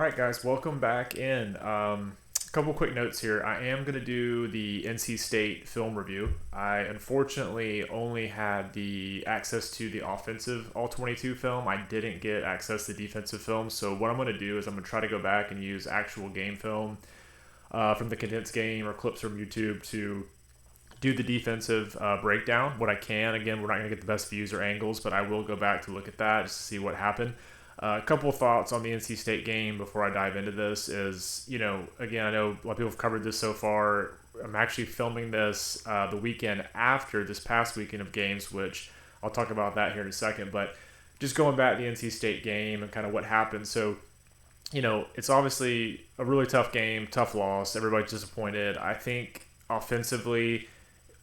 right, guys, welcome back in. A couple quick notes here. I am going to do the NC State film review. I unfortunately only had the access to the offensive all 22 film. I didn't get access to defensive film. So what I'm going to do is I'm going to try to go back and use actual game film from the condensed game or clips from YouTube to do the defensive breakdown. What I can, again, we're not going to get the best views or angles, but I will go back to look at that just to see what happened. A couple of thoughts on the NC State game before I dive into this is, again, I know a lot of people have covered this so far. I'm actually filming this the weekend after this past weekend of games, which I'll talk about that here in a second. But just going back to the NC State game and kind of what happened. So, it's obviously a really tough game, tough loss. Everybody's disappointed. I think offensively,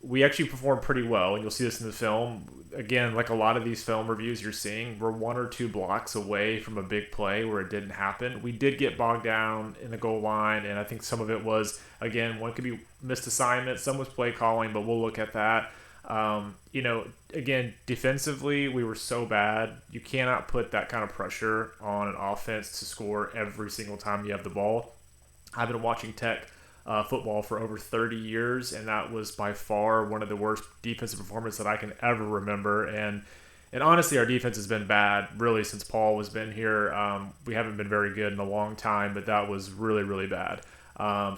we actually performed pretty well, and you'll see this in the film. Again, like a lot of these film reviews you're seeing, we're one or two blocks away from a big play where it didn't happen. We did get bogged down in the goal line, and I think some of it was, again, one could be missed assignment, some was play calling, but we'll look at that. Again, defensively, we were so bad. You cannot put that kind of pressure on an offense to score every single time you have the ball. I've been watching Tech football for over 30 years, and that was by far one of the worst defensive performances that I can ever remember. And honestly, our defense has been bad really since Paul has been here. We haven't been very good in a long time, but that was really, really bad.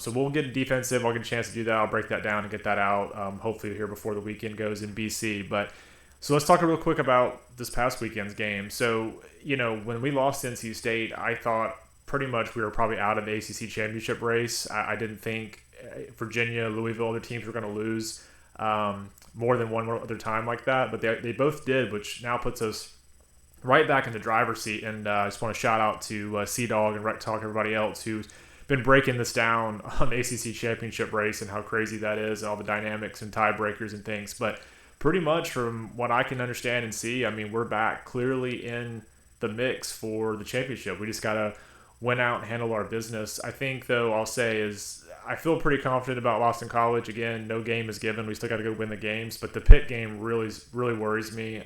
So we'll get defensive. I'll get a chance to do that. I'll break that down and get that out hopefully here before the weekend goes in BC. But so let's talk real quick about this past weekend's game. So, when we lost NC State, I thought pretty much we were probably out of the ACC championship race. I didn't think Virginia, Louisville, other teams were going to lose more than one other time like that, but they both did, which now puts us right back in the driver's seat. And I just want to shout out to Sea-Dog and Rec Talk, everybody else who's been breaking this down on the ACC championship race and how crazy that is and all the dynamics and tiebreakers and things. But pretty much from what I can understand and see, I mean, we're back clearly in the mix for the championship. We just got to went out and handled our business. I think, though, I'll say is I feel pretty confident about Boston College. Again, no game is given. We still got to go win the games. But the Pitt game really worries me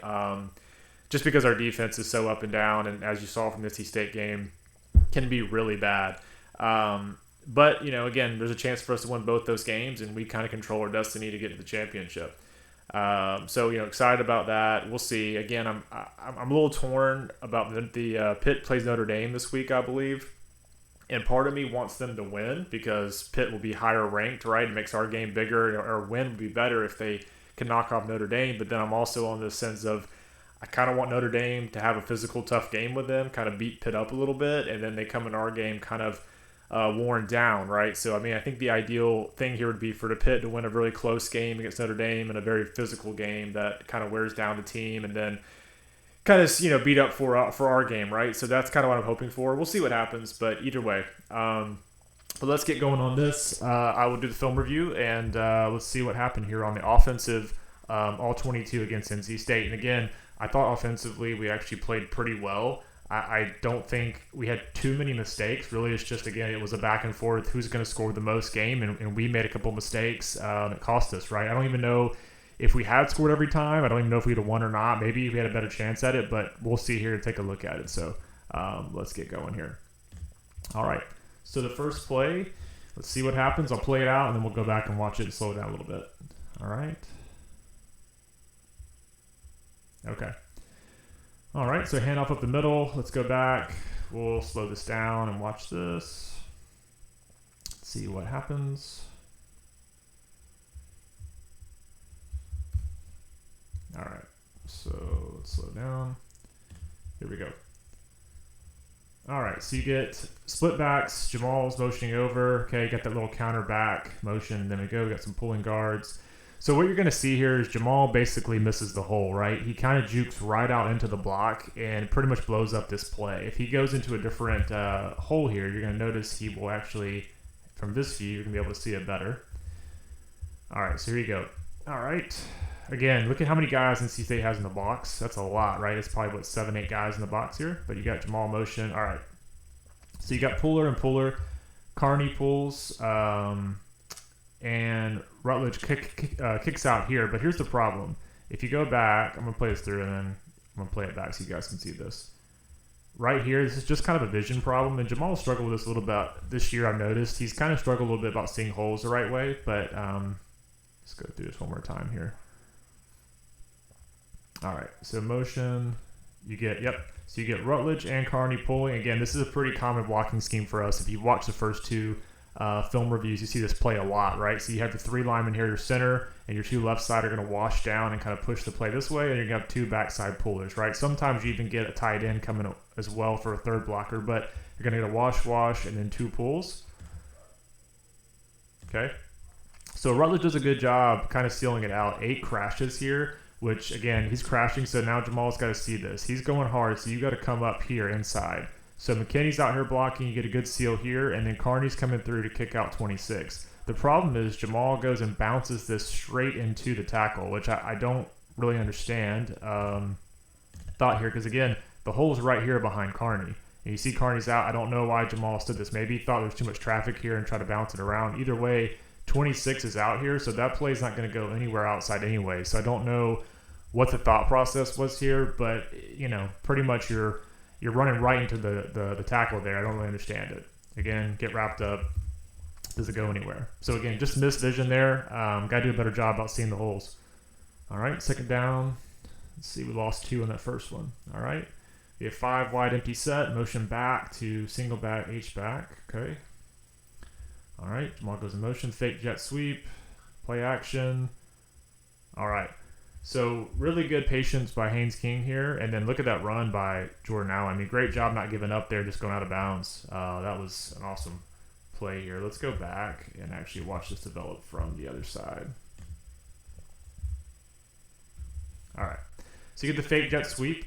just because our defense is so up and down. And as you saw from the NC State game, can be really bad. But, again, there's a chance for us to win both those games, and we kind of control our destiny to get to the championship. So excited about that. We'll see. Again, I'm a little torn about the Pitt plays Notre Dame this week, I believe, and part of me wants them to win because Pitt will be higher ranked, right? It makes our game bigger, or win would be better if they can knock off Notre Dame. But then I'm also on the sense of I kind of want Notre Dame to have a physical, tough game with them, kind of beat Pitt up a little bit, and then they come in our game kind of worn down, right? So, I think the ideal thing here would be for the Pitt to win a really close game against Notre Dame and a very physical game that kind of wears down the team and then kind of, beat up for our game, right? So that's kind of what I'm hoping for. We'll see what happens, but either way. But let's get going on this. I will do the film review, and let's see what happened here on the offensive all 22 against NC State. And again, I thought offensively we actually played pretty well. I don't think we had too many mistakes. Really, it's just, again, it was a back and forth. Who's going to score the most game? And we made a couple mistakes. It cost us, right? I don't even know if we had scored every time. I don't even know if we'd have won or not. Maybe we had a better chance at it, but we'll see here and take a look at it. So let's get going here. All right. So the first play, let's see what happens. I'll play it out, and then we'll go back and watch it and slow it down a little bit. All right. Okay. All right, so handoff up the middle. Let's go back. We'll slow this down and watch this. Let's see what happens. All right, so let's slow down. Here we go. All right, so you get split backs. Jamal's motioning over. Okay, you got that little counter back motion. Then we got some pulling guards. So what you're going to see here is Jamal basically misses the hole, right? He kind of jukes right out into the block and pretty much blows up this play. If he goes into a different hole here, you're going to notice he will actually, from this view, you're going to be able to see it better. All right, so here you go. All right. Again, look at how many guys NC State has in the box. That's a lot, right? It's probably, 7, 8 guys in the box here. But you got Jamal motion. All right. So you got Puller and Puller. Carney pulls. And Rutledge kicks out here. But here's the problem. If you go back, I'm going to play this through, and then I'm going to play it back so you guys can see this. right here, this is just kind of a vision problem, and Jamal struggled with this a little bit this year. I've noticed he's kind of struggled a little bit about seeing holes the right way, but let's go through this one more time here. All right, so motion, you get, so you get Rutledge and Carney pulling. Again, this is a pretty common blocking scheme for us. If you watch the first two film reviews, you see this play a lot, right? So you have the three linemen here, your center, and your two left side are going to wash down and kind of push the play this way, and you're going to have two backside pullers, right? Sometimes you even get a tight end coming as well for a third blocker, but you're going to get a wash, and then two pulls. Okay? So Rutledge does a good job kind of sealing it out. 8 crashes here, which, again, he's crashing, so now Jamal's got to see this. He's going hard, so you got to come up here inside. So McKinney's out here blocking, you get a good seal here, and then Carney's coming through to kick out 26. The problem is Jamal goes and bounces this straight into the tackle, which I don't really understand thought here, because again, the hole's right here behind Carney. And you see Carney's out. I don't know why Jamal stood this. Maybe he thought there was too much traffic here and tried to bounce it around. Either way, 26 is out here, so that play's not going to go anywhere outside anyway. So I don't know what the thought process was here, but, you know, pretty much you're running right into the tackle there. I don't really understand it. Again, get wrapped up. Does it go anywhere? So again, just missed vision there. Got to do a better job about seeing the holes. All right, second down. Let's see, we lost 2 on that first one. All right, we have 5 wide empty set. Motion back to single back, H back. Okay. All right, Jamal goes in motion. Fake jet sweep. Play action. All right. So really good patience by Haynes King here. And then look at that run by Jordan Allen. I mean, great job not giving up there, just going out of bounds. That was an awesome play here. Let's go back and actually watch this develop from the other side. All right. So you get the fake jet sweep.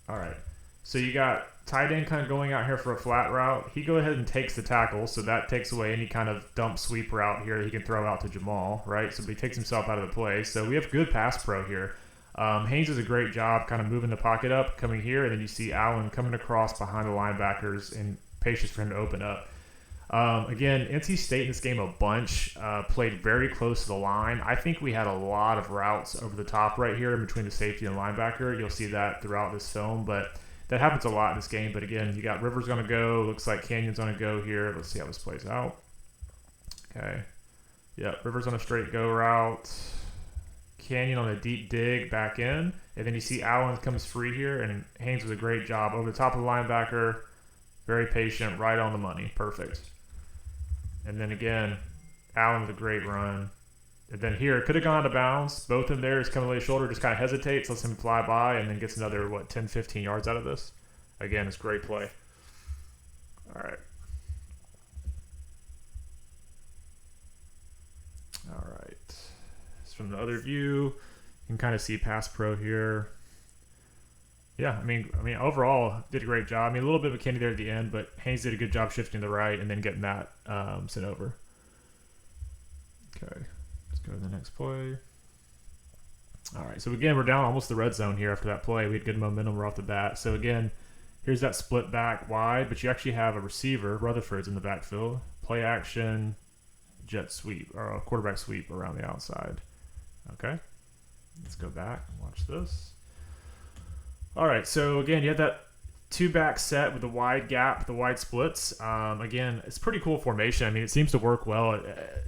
All right. So you got tight end kind of going out here for a flat route. He go ahead and takes the tackle, so that takes away any kind of dump sweep route here he can throw out to Jamal, right? So he takes himself out of the play. So we have good pass pro here. Haynes does a great job kind of moving the pocket up, coming here, and then you see Allen coming across behind the linebackers and patience for him to open up. Again, NC State in this game a bunch, played very close to the line. I think we had a lot of routes over the top right here in between the safety and linebacker. You'll see that throughout this film, but that happens a lot in this game. But again, you got Rivers going to go. Looks like Canyon's going to go here. Let's see how this plays out. Okay. Yeah, Rivers on a straight go route. Canyon on a deep dig back in. And then you see Allen comes free here, and Haynes does a great job over the top of the linebacker. Very patient, right on the money. Perfect. And then again, Allen with a great run. And then here, could have gone out of bounds. Both of them there is coming to the shoulder, just kind of hesitates, lets him fly by, and then gets another, 10, 15 yards out of this. Again, it's great play. All right. All right. So from the other view, you can kind of see pass pro here. Yeah, I mean, overall, did a great job. I mean, a little bit of McKinney there at the end, but Haynes did a good job shifting to the right and then getting that sent over. Okay, let's go to the next play. All right, so again, we're down almost the red zone here after that play. We had good momentum right off the bat. So again, here's that split back wide, but you actually have a receiver, Rutherford's in the backfield. Play action, jet sweep, or a quarterback sweep around the outside. Okay, let's go back and watch this. All right, so again, you have that 2-back set with the wide gap, the wide splits. Again, it's pretty cool formation. I mean, it seems to work well.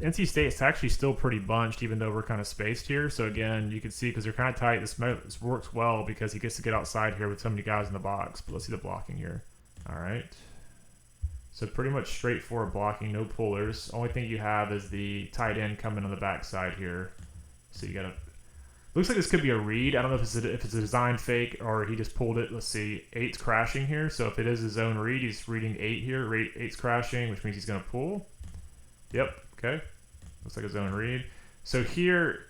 NC State's actually still pretty bunched, even though we're kind of spaced here. So again, you can see because they're kind of tight, this works well because he gets to get outside here with so many guys in the box. But let's see the blocking here. All right. So pretty much straightforward blocking, no pullers. Only thing you have is the tight end coming on the backside here. So you got to... Looks like this could be a read. I don't know if it's a design fake or he just pulled it. Let's see. 8's crashing here. So if it is his own read, he's reading 8 here. 8's crashing, which means he's going to pull. Yep. Okay. Looks like his own read. So here,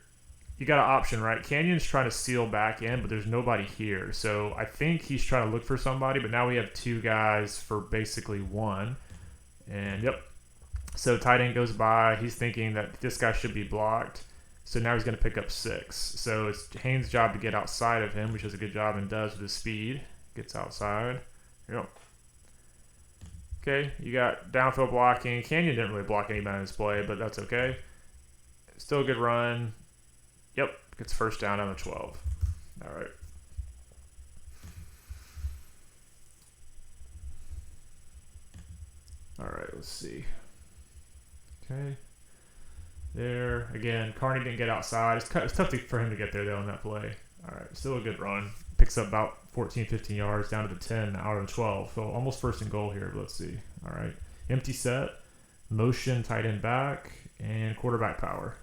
you got an option, right? Canyon's trying to seal back in, but there's nobody here. So I think he's trying to look for somebody, but now we have 2 guys for basically 1. And yep. So tight end goes by. He's thinking that this guy should be blocked. So now he's going to pick up 6. So it's Haynes' job to get outside of him, which does a good job and does with his speed. Gets outside. Yep. Okay, you got downfield blocking. Canyon didn't really block anybody in this play, but that's okay. Still a good run. Yep, gets first down on the 12. All right. let's see. Okay. There. Again, Carney didn't get outside. It's tough for him to get there, though, on that play. All right. Still a good run. Picks up about 14, 15 yards down to the 10 out of the 12. So almost first and goal here. But let's see. All right. Empty set. Motion, tight end back, and quarterback power.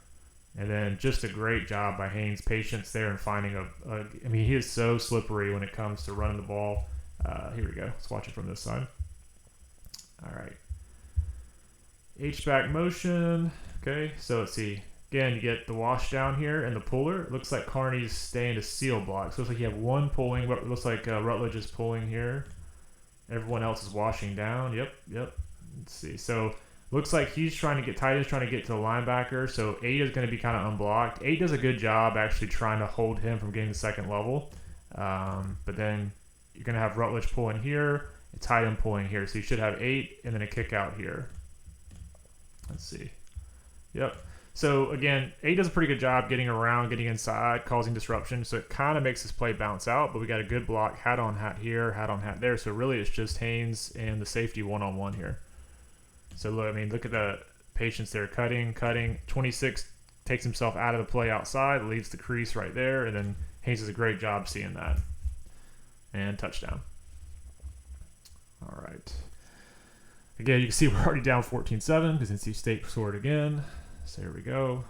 And then just a great job by Haynes. Patience there and finding I mean, he is so slippery when it comes to running the ball. Here we go. Let's watch it from this side. All right. H-back motion. Okay, so let's see. Again, you get the wash down here and the puller. It looks like Carney's staying to seal block. So it looks like you have one pulling. It looks like Rutledge is pulling here. Everyone else is washing down. Yep. Let's see. So looks like he's trying to get tight. He's trying to get to the linebacker. So 8 is going to be kind of unblocked. 8 does a good job actually trying to hold him from getting the second level. But then you're going to have Rutledge pulling here. It's tight end pulling here. So you should have 8 and then a kick out here. Let's see. Yep. So again, 8 does a pretty good job getting around, getting inside, causing disruption. So it kind of makes this play bounce out, but we got a good block, hat on hat here, hat on hat there. So really it's just Haynes and the safety one-on-one here. So look, I mean, look at the patience there, cutting. 26 takes himself out of the play outside, leaves the crease right there, and then Haynes does a great job seeing that. And touchdown. All right. Again, you can see we're already down 14-7 because NC State scored again. So here we go.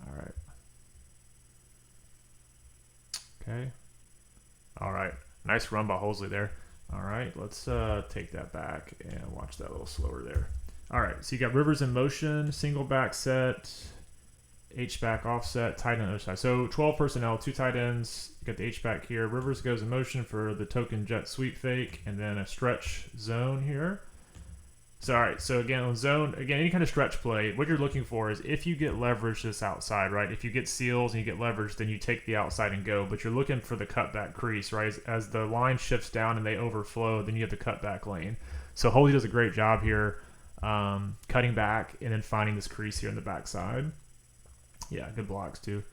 All right. Okay. All right. Nice run by Hosley there. All right. Let's take that back and watch that a little slower there. All right. So you got Rivers in motion, single back set, H-back offset, tight end on the other side. So 12 personnel, 2 tight ends. You got the H-back here. Rivers goes in motion for the token jet sweep fake and then a stretch zone here. So, all right, so again, on zone, any kind of stretch play, what you're looking for is if you get leverage this outside, right? If you get seals and you get leverage, then you take the outside and go. But you're looking for the cutback crease, right? As the line shifts down and they overflow, then you have the cutback lane. So Holy does a great job here cutting back and then finding this crease here in the backside. Yeah, good blocks too.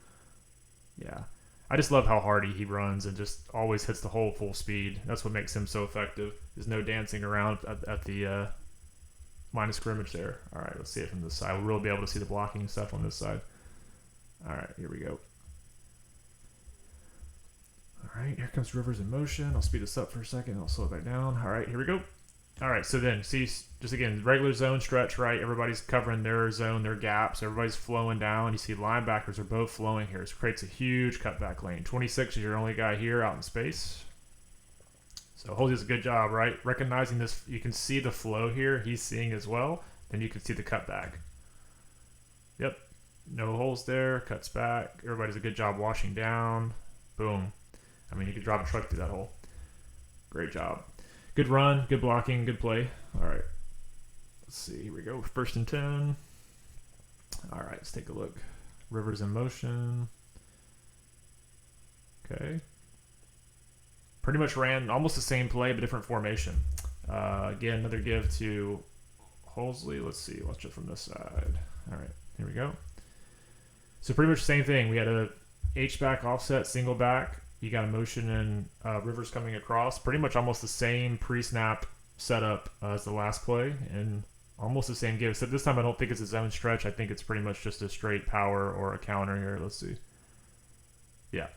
Yeah. I just love how hardy he runs and just always hits the hole full speed. That's what makes him so effective. There's no dancing around at the line of scrimmage there. All right, let's see it from this side. We'll really be able to see the blocking and stuff on this side. All right, here we go. All right, here comes Rivers in motion. I'll speed this up for a second. I'll slow it back down. All right, here we go. All right, so then see, just again, regular zone stretch, right? Everybody's covering their zone, their gaps. Everybody's flowing down. You see linebackers are both flowing here. This creates a huge cutback lane. 26 is your only guy here out in space. So Holy does a good job, right? Recognizing this, you can see the flow here. He's seeing as well. Then you can see the cutback. Yep. No holes there. Cuts back. Everybody does a good job washing down. Boom. I mean, you could drive a truck through that hole. Great job. Good run. Good blocking. Good play. All right. Let's see. Here we go. 1st and 10. All right. Let's take a look. Rivers in motion. Okay. Pretty much ran almost the same play, but different formation. Again, another give to Hosley. Let's see. Watch it from this side. All right. Here we go. So pretty much the same thing. We had a H-back offset, single back. You got a motion and Rivers coming across. Pretty much almost the same pre-snap setup as the last play and almost the same give. So this time I don't think it's a zone stretch. I think it's pretty much just a straight power or a counter here. Let's see. Yeah.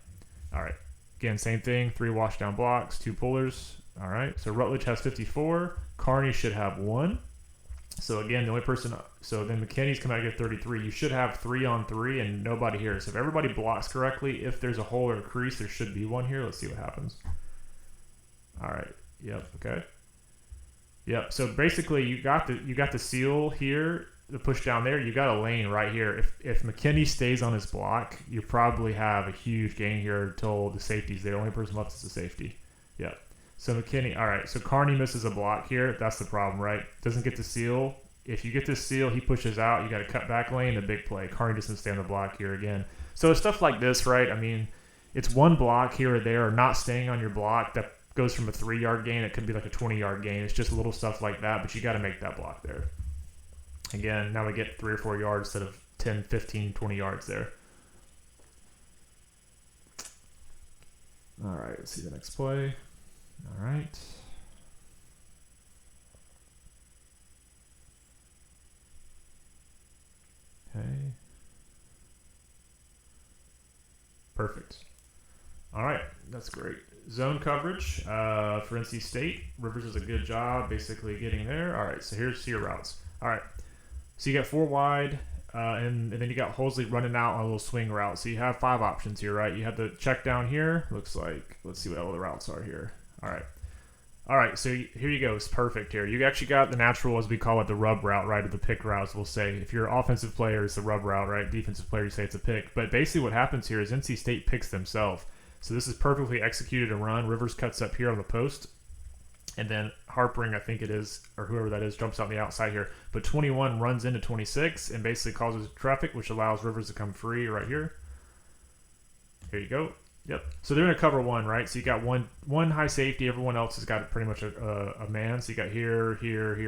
All right. Again, same thing. 3 wash down blocks, 2 pullers. All right. So Rutledge has 54. Carney should have 1. So again, the only person. So then McKinney's come out to get 33. You should have 3 on 3 and nobody here. So if everybody blocks correctly, if there's a hole or a crease, there should be one here. Let's see what happens. All right. Yep. Okay. Yep. So basically, you got the seal here. The push down there, you got a lane right here. If McKinney stays on his block, you probably have a huge gain here until the safety's there. The only person left is the safety. Yeah. So McKinney, all right. So Carney misses a block here. That's the problem, right? Doesn't get the seal. If you get this seal, he pushes out. You got a cut back lane, a big play. Carney doesn't stay on the block here again. So stuff like this, right? I mean, it's one block here or there, or not staying on your block that goes from a 3-yard gain. It could be like a 20-yard gain. It's just little stuff like that, but you got to make that block there. Again, now we get 3 or 4 yards instead of 10, 15, 20 yards there. All right, let's see the next play. All right. Perfect. All right, that's great. Zone coverage for NC State. Rivers does a good job basically getting there. All right, so here's your routes. All right, so you got 4 wide, and then you got Holsley running out on a little swing route. So you have 5 options here, right? You have the check down here. Looks like, let's see what all the routes are here. All right. All right, so here you go. It's perfect here. You actually got the natural, as we call it, the rub route, right, or the pick routes, we'll say. If you're an offensive player, it's the rub route, right? Defensive player, you say it's a pick. But basically what happens here is NC State picks themselves. So this is perfectly executed and run. Rivers cuts up here on the post. And then Harpering, I think it is, or whoever that is, jumps on the outside here. But 21 runs into 26 and basically causes traffic, which allows Rivers to come free right here. Here you go. Yep. So they're going to cover 1, right? So you got one high safety. Everyone else has got pretty much a man. So you got here,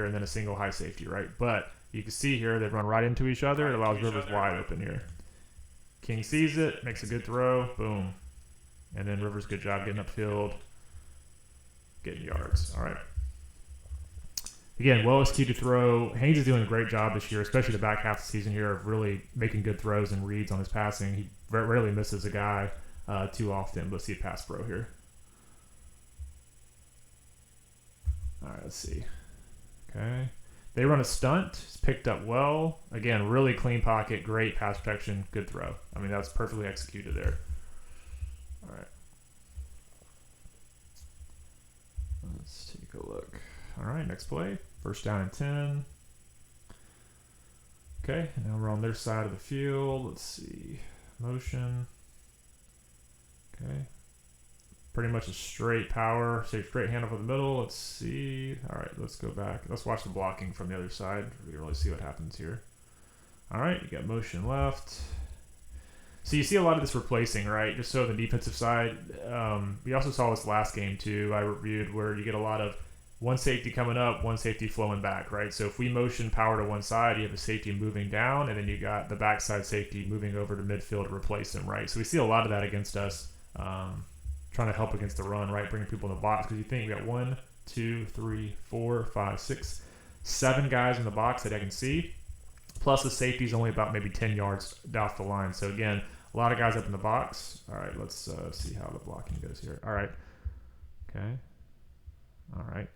and then a single high safety, right? But you can see here they run right into each other. It allows Rivers wide open here. King sees it, makes a good throw. Boom. And then Rivers, good job getting upfield, getting yards. All right. Again, well executed throw. Haynes is doing a great job this year, especially the back half of the season here, of really making good throws and reads on his passing. He rarely misses a guy too often. Let's see a pass pro here. All right, let's see. Okay. They run a stunt. It's picked up well. Again, really clean pocket, great pass protection, good throw. I mean, that's perfectly executed there. All right. Let's take a look. All right, next play. First down and 10. Okay, now we're on their side of the field. Let's see. Motion. Okay. Pretty much a straight power. Say straight hand up in the middle. Let's see. All right, let's go back. Let's watch the blocking from the other side. We can really see what happens here. All right, you got motion left. So you see a lot of this replacing, right? Just so the defensive side. We also saw this last game too. I reviewed where you get a lot of one safety coming up, one safety flowing back, right? So if we motion power to one side, you have a safety moving down, and then you got the backside safety moving over to midfield to replace him, right? So we see a lot of that against us, trying to help against the run, right? Bringing people in the box, because you think we got 1, 2, 3, 4, 5, 6, 7 guys in the box that I can see. Plus the safety is only about maybe 10 yards off the line. So again, a lot of guys up in the box. All right, let's see how the blocking goes here. All right. Okay. All right.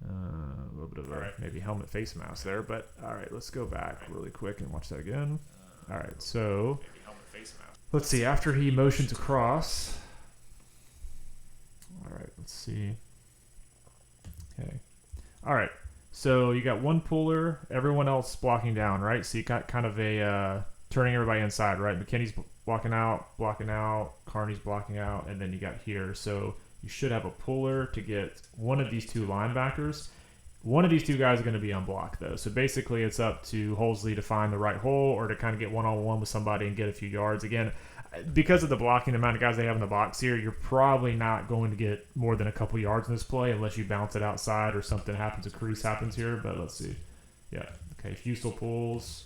A little bit of a maybe helmet face mask there, but all right, let's go back really quick and watch that again. All right, so let's see. After he motions across, all right, let's see. Okay, all right. So you got one puller, everyone else blocking down, right? So you got kind of a turning everybody inside, right? McKinney's blocking out, Carney's blocking out, and then you got here. So you should have a puller to get one of these 2 linebackers. One of these 2 guys are going to be unblocked, though. So basically it's up to Holsley to find the right hole or to kind of get one-on-one with somebody and get a few yards. Again, because of the blocking, the amount of guys they have in the box here, you're probably not going to get more than a couple yards in this play unless you bounce it outside or something happens, a crease happens here. But let's see. Yeah. Okay, Fusel pulls.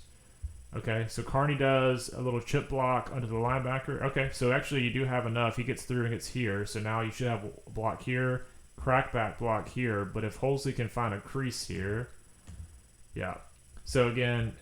Okay, so Carney does a little chip block under the linebacker. Okay, so actually you do have enough. He gets through and gets here. So now you should have a block here, crackback block here. But if Holsley can find a crease here, yeah. So again,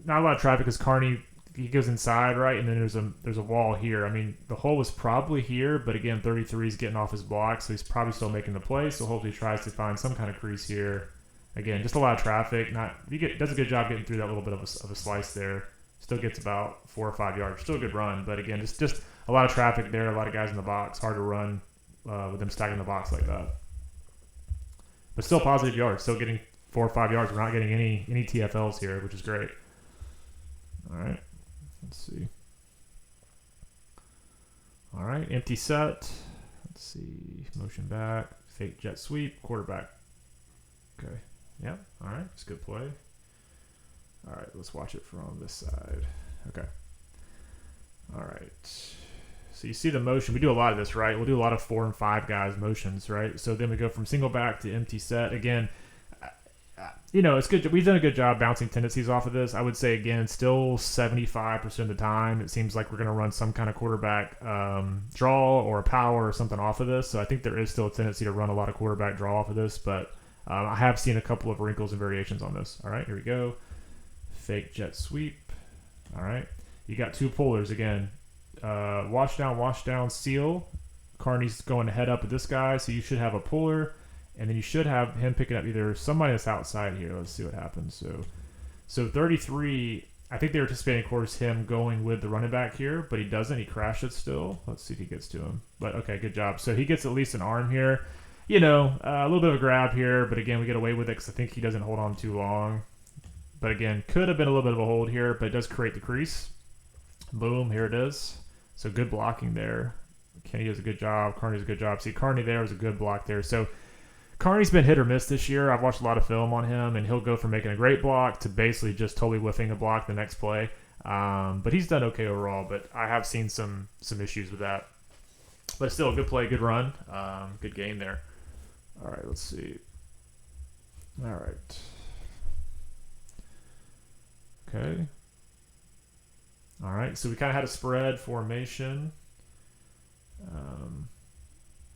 not a lot of traffic because Carney, he goes inside, right? And then there's a wall here. I mean, the hole was probably here, but again, 33 is getting off his block, so he's probably still making the play. So hopefully he tries to find some kind of crease here. Again, just a lot of traffic. Does a good job getting through that little bit of a slice there. Still gets about 4 or 5 yards. Still a good run, but again, just a lot of traffic there. A lot of guys in the box. Hard to run with them stacking the box like that. But still positive yards. Still getting 4 or 5 yards. We're not getting any TFLs here, which is great. All right. Let's see. All right. Empty set. Let's see. Motion back. Fake jet sweep. Quarterback. Okay. Yep. All right. It's a good play. All right. Let's watch it from this side. Okay. All right. So you see the motion. We do a lot of this, right? We'll do a lot of 4 and 5 guys motions, right? So then we go from single back to empty set. Again, it's good. We've done a good job bouncing tendencies off of this. I would say, again, still 75% of the time, it seems like we're going to run some kind of quarterback draw or a power or something off of this. So I think there is still a tendency to run a lot of quarterback draw off of this, but I have seen a couple of wrinkles and variations on this. All right, here we go. Fake jet sweep. All right. You got 2 pullers again. wash down, seal. Carney's going to head up with this guy, so you should have a puller, and then you should have him picking up either somebody that's outside here. Let's see what happens. So 33, I think they're anticipating, of course, him going with the running back here, but he doesn't. He crashed it still. Let's see if he gets to him. But okay, good job. So he gets at least an arm here. You know, a little bit of a grab here, but again, we get away with it because I think he doesn't hold on too long. But again, could have been a little bit of a hold here, but it does create the crease. Boom, here it is. So good blocking there. Kenny does a good job. Carney does a good job. See, Carney there was a good block there. So Carney's been hit or miss this year. I've watched a lot of film on him, and he'll go from making a great block to basically just totally whiffing a block the next play. But he's done okay overall, but I have seen some issues with that. But it's still a good play, good run, good game there. All right, let's see. All right. Okay. All right, so we kind of had a spread formation.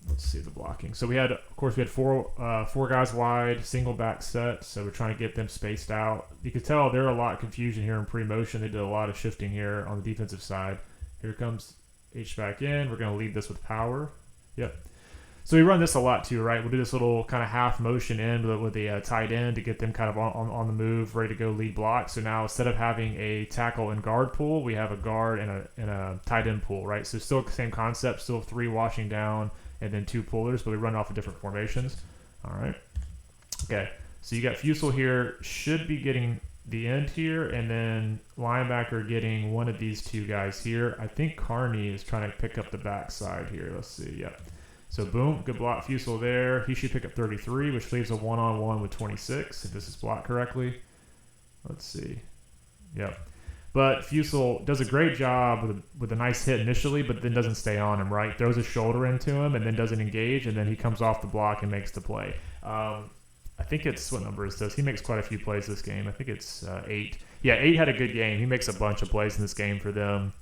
Let's see the blocking. So we had, of course, we had four guys wide, single back set. So we're trying to get them spaced out. You can tell there are a lot of confusion here in pre-motion. They did a lot of shifting here on the defensive side. Here comes H-back in. We're going to lead this with power. Yep. So we run this a lot too, right? We'll do this little kind of half motion in with the tight end to get them kind of on the move, ready to go lead block. So now instead of having a tackle and guard pool, we have a guard and a tight end pool, right? So still the same concept, still 3 washing down and then 2 pullers, but we run off of different formations. All right. Okay. So you got Fusel here, should be getting the end here, and then linebacker getting one of these 2 guys here. I think Carney is trying to pick up the backside here. Let's see. Yep. So boom, good block Fusel there. He should pick up 33, which leaves a one-on-one with 26, if this is blocked correctly. Let's see. Yep. But Fusel does a great job with a nice hit initially, but then doesn't stay on him, right? Throws his shoulder into him and then doesn't engage, and then he comes off the block and makes the play. I think it's, what number is this? He makes quite a few plays this game. I think it's 8. Yeah, 8 had a good game. He makes a bunch of plays in this game for them.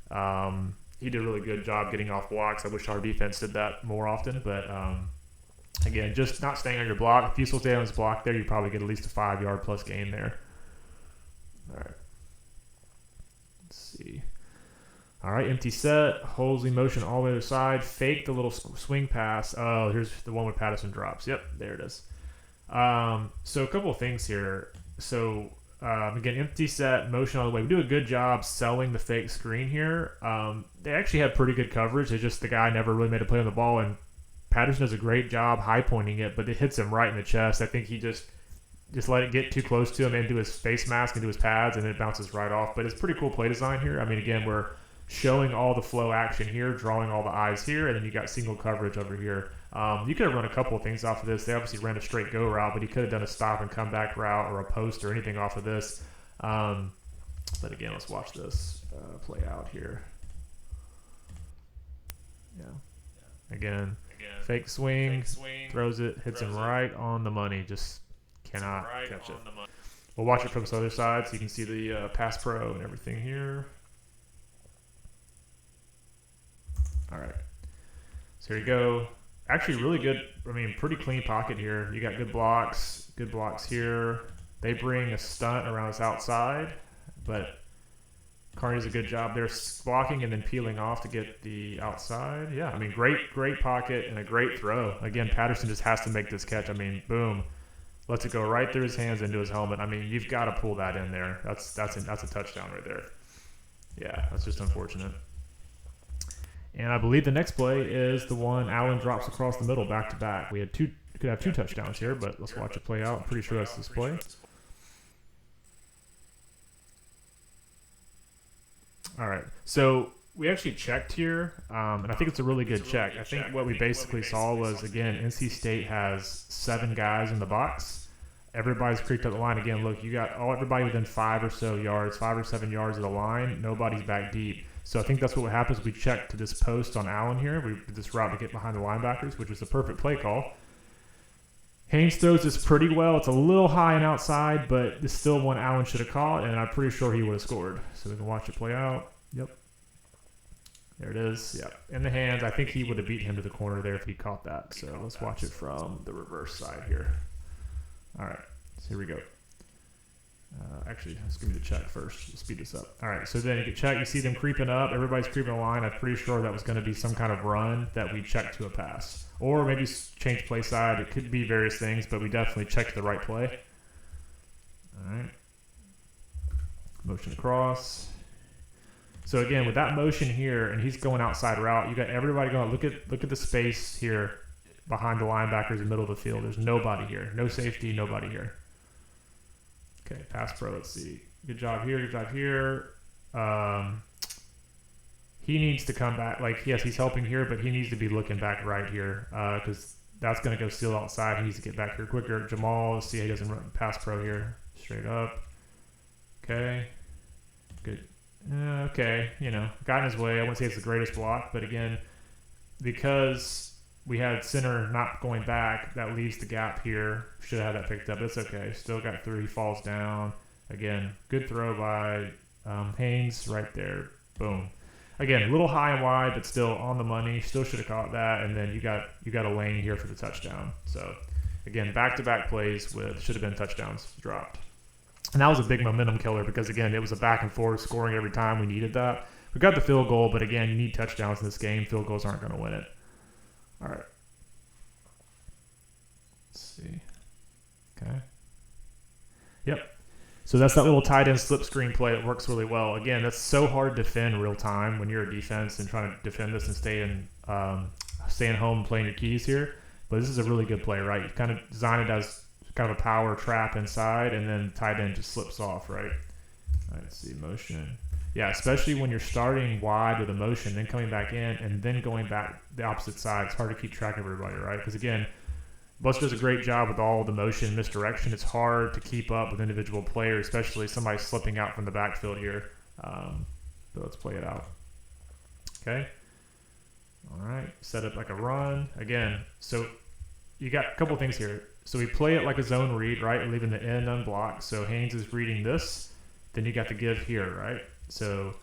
He did a really good job getting off blocks. I wish our defense did that more often, but again, just not staying on your block. If Fusel stayed on his block there, you probably get at least a 5-yard plus gain there. All right. Let's see. All right, empty set. Holds in motion all the other side. Fake the little swing pass. Oh, here's the one where Patterson drops. Yep, there it is. So a couple of things here. So again, empty set, motion all the way. We do a good job selling the fake screen here. They actually had pretty good coverage. It's just the guy never really made a play on the ball, and Patterson does a great job high pointing it, but it hits him right in the chest. I think he just let it get too close to him into his face mask, into his pads, and it bounces right off. But it's pretty cool play design here. I mean, again, we're showing all the flow action here, drawing all the eyes here, and then you got single coverage over here. You could have run a couple of things off of this. They obviously ran a straight go route, but he could have done a stop and come back route or a post or anything off of this. But again, let's watch this play out here. Yeah. Again, fake swing, throws it, hits him right on the money. Just cannot catch it. We'll watch it from this other side so you can see the pass pro and everything here. All right. So here you go. Actually, really good. I mean, pretty clean pocket here. You got good blocks here. They bring a stunt around this outside, but Carney does a good job there blocking and then peeling off to get the outside. Yeah, I mean, great pocket and a great throw. Again, Patterson just has to make this catch. I mean, boom, lets it go right through his hands into his helmet. I mean, you've got to pull that in there. That's a touchdown right there. Yeah, that's just unfortunate. And I believe the next play is the one Allen drops across the middle back to back. We could have 2 touchdowns here, but let's watch it play out. I'm pretty sure that's this play. All right, so we actually checked here, and I think it's a really good check. I think what we basically saw was, again, NC State has 7 guys in the box. Everybody's creeped up the line. Again, look, you got everybody within 5 or 7 yards of the line. Nobody's back deep. So I think that's what happens. We check to this post on Allen here. We did this route to get behind the linebackers, which is a perfect play call. Haynes throws this pretty well. It's a little high and outside, but it's still one Allen should have caught, and I'm pretty sure he would have scored. So we can watch it play out. Yep. There it is. Yep. In the hands. I think he would have beat him to the corner there if he caught that. So let's watch it from the reverse side here. All right. So here we go. Actually, let's give me the check first. Let's speed this up. All right, so then you can check. You see them creeping up. Everybody's creeping a line. I'm pretty sure that was going to be some kind of run that we checked to a pass. Or maybe change play side. It could be various things, but we definitely checked the right play. All right. Motion across. So again, with that motion here, and he's going outside route, you got everybody going. Look at the space here behind the linebackers in the middle of the field. There's nobody here. No safety, nobody here. Okay, pass pro, let's see. Good job here, good job here. He needs to come back. Like, yes, he's helping here, but he needs to be looking back right here because that's going to go steal outside. He needs to get back here quicker. Jamal, let's see how he doesn't run pass pro here. Straight up. Okay. Good. Okay, got in his way. I wouldn't say it's the greatest block, but again, because we had center not going back, that leaves the gap here. Should have had that picked up. It's okay. Still got through. He falls down. Again, good throw by Haynes right there. Boom. Again, a little high and wide, but still on the money. Still should have caught that. And then you got a lane here for the touchdown. So, again, back-to-back plays with should have been touchdowns dropped. And that was a big momentum killer because, again, it was a back and forth scoring every time we needed that. We got the field goal, but, again, you need touchdowns in this game. Field goals aren't going to win it. All right. Let's see. Okay. Yep. So that's that little tight end slip screen play that works really well. Again, that's so hard to defend real time when you're a defense and trying to defend this and staying home and playing your keys here. But this is a really good play, right? You kind of design it as kind of a power trap inside, and then tight end just slips off, right? All right, let's see, motion. Yeah, especially when you're starting wide with a motion, then coming back in, and then going back the opposite side. It's hard to keep track of everybody, right? Because, again, Buster does a great job with all the motion and misdirection. It's hard to keep up with individual players, especially somebody slipping out from the backfield here. But let's play it out. Okay. All right. Set up like a run. Again, so you got a couple things here. So we play it like a zone read, right? We're leaving the end unblocked. So Haynes is reading this. Then you got the give here, right? So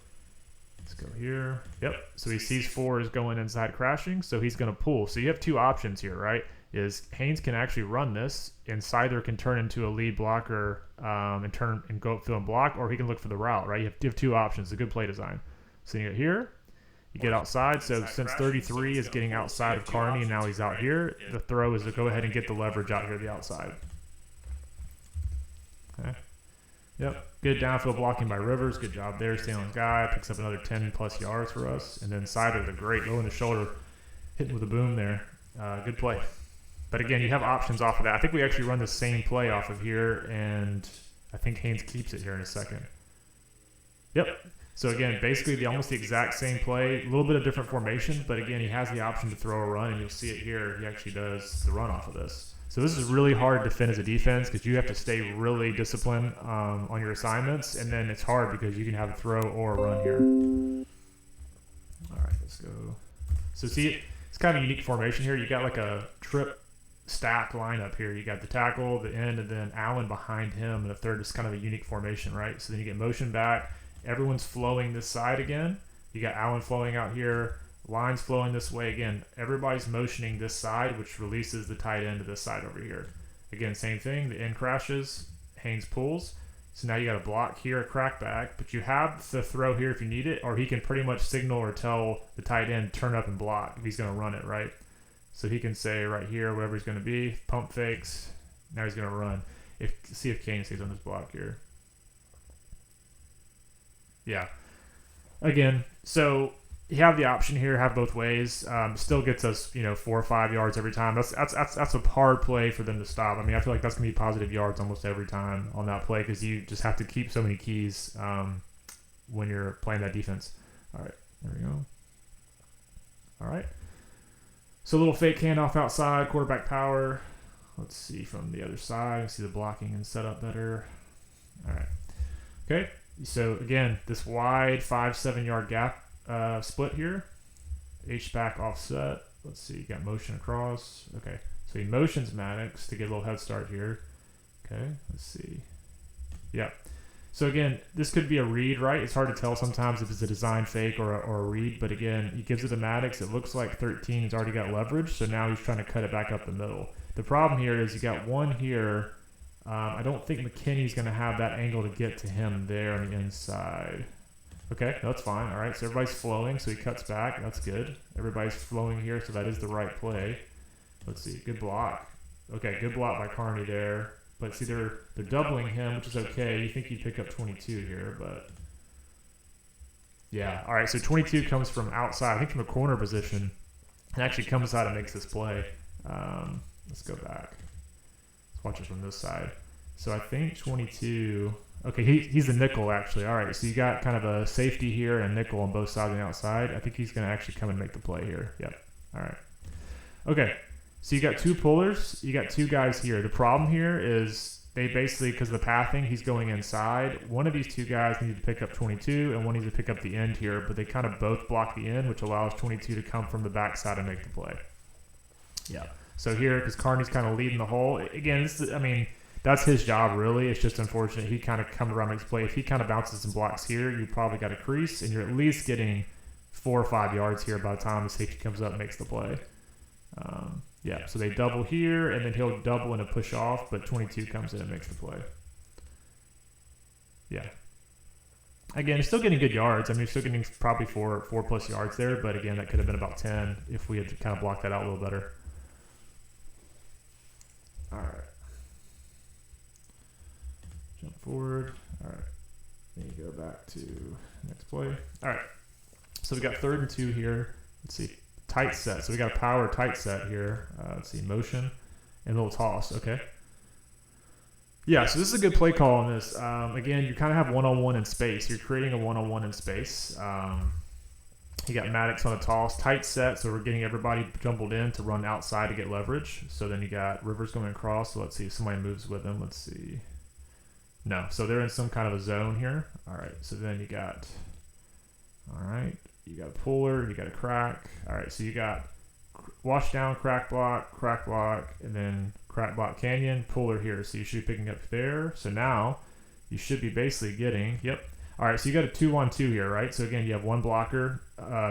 let's go here. Yep. So he sees 4 is going inside crashing. So he's going to pull. So you have two options here, right? Is Haynes can actually run this and either can turn into a lead blocker and turn and go upfield and block, or he can look for the route, right? You have two options. A good play design. So you get here, you get outside. So since 33 is getting outside of Carney and now he's out here, the throw is to go ahead and get the leverage out here to the outside. Okay. Yep. Good downfield blocking by Rivers. Good job there. Staying on his guy. Picks up another 10 plus yards for us. And then Sider, the great low in the shoulder, hitting with a boom there. Good play. But again, you have options off of that. I think we actually run the same play off of here, and I think Haynes keeps it here in a second. Yep. So again, basically almost the exact same play, a little bit of different formation, but again, he has the option to throw a run, and you'll see it here. He actually does the run off of this. So this is really hard to defend as a defense because you have to stay really disciplined on your assignments, and then it's hard because you can have a throw or a run here. All right, let's go. So see, it's kind of a unique formation here. You got like a trip stack lineup here. You got the tackle, the end, and then Allen behind him, and the third is kind of a unique formation, right? So then you get motion back. Everyone's flowing this side again. You got Allen flowing out here. Lines flowing this way again. Everybody's motioning this side, which releases the tight end to this side over here. Again, same thing. The end crashes. Haynes pulls. So now you got a block here, a crackback, but you have the throw here if you need it, or he can pretty much signal or tell the tight end turn up and block if he's going to run it, right? So he can say right here, wherever he's going to be, pump fakes. Now he's going to run. See if Kane stays on this block here. Yeah. Again, so you have the option here, have both ways. Still gets us, 4 or 5 yards every time. That's a hard play for them to stop. I mean, I feel like that's going to be positive yards almost every time on that play because you just have to keep so many keys when you're playing that defense. All right, there we go. All right. So a little fake handoff outside, quarterback power. Let's see from the other side. See the blocking and setup better. All right. Okay. So again, this wide 5-7 yard gap split here. H-back offset. Let's see. You got motion across. Okay. So he motions Maddox to get a little head start here. Okay. Let's see. Yeah. So again, this could be a read, right? It's hard to tell sometimes if it's a design fake or a read, but again, he gives it to Maddox. It looks like 13 has already got leverage, so now he's trying to cut it back up the middle. The problem here is you got one here I don't think McKinney's going to have that angle to get to him there on the inside. Okay, that's fine. All right, so everybody's flowing, so he cuts back. That's good. Everybody's flowing here, so that is the right play. Let's see, good block. Okay, good block by Carney there. But see, they're doubling him, which is okay. You think he'd pick up 22 here, but yeah. All right, so 22 comes from outside, I think from a corner position, and actually comes out and makes this play. Let's go back. Let's watch it from this side. So I think 22. Okay, he's a nickel actually. All right, so you got kind of a safety here and a nickel on both sides on the outside. I think he's going to actually come and make the play here. Yep. All right. Okay, so you got two pullers. You got two guys here. The problem here is they basically, because of the pathing, he's going inside. One of these two guys needs to pick up 22, and one needs to pick up the end here, but they kind of both block the end, which allows 22 to come from the backside and make the play. Yeah. So here, because Carney's kind of leading the hole. Again, that's his job, really. It's just unfortunate he kind of comes around and makes play. If he kind of bounces and blocks here, you probably got a crease, and you're at least getting 4 or 5 yards here by the time the safety comes up and makes the play. Yeah, so they double here, and then he'll double and a push off, but 22 comes in and makes the play. Yeah. Again, you're still getting good yards. I mean, you're still getting probably 4 plus yards there, but again, that could have been about 10 if we had kind of blocked that out a little better. All right. Jump forward. All right. Then you go back to next play. All right. So we got 3rd and 2 here. Let's see. Tight set. So we got a power tight set here. Let's see. Motion and a little toss. Okay. Yeah. So this is a good play call on this. Again, you kind of have one-on-one in space. You're creating a one-on-one in space. You got Maddox on a toss. Tight set. So we're getting everybody jumbled in to run outside to get leverage. So then you got Rivers going across. So let's see if somebody moves with him. Let's see. No, so they're in some kind of a zone here. All right, so then you got a puller, you got a crack. All right, so you got wash down, crack block, and then crack block canyon, puller here. So you should be picking up there. So now you should be basically getting, yep. All right, so you got a 2-on-2 here, right? So again, you have one blocker,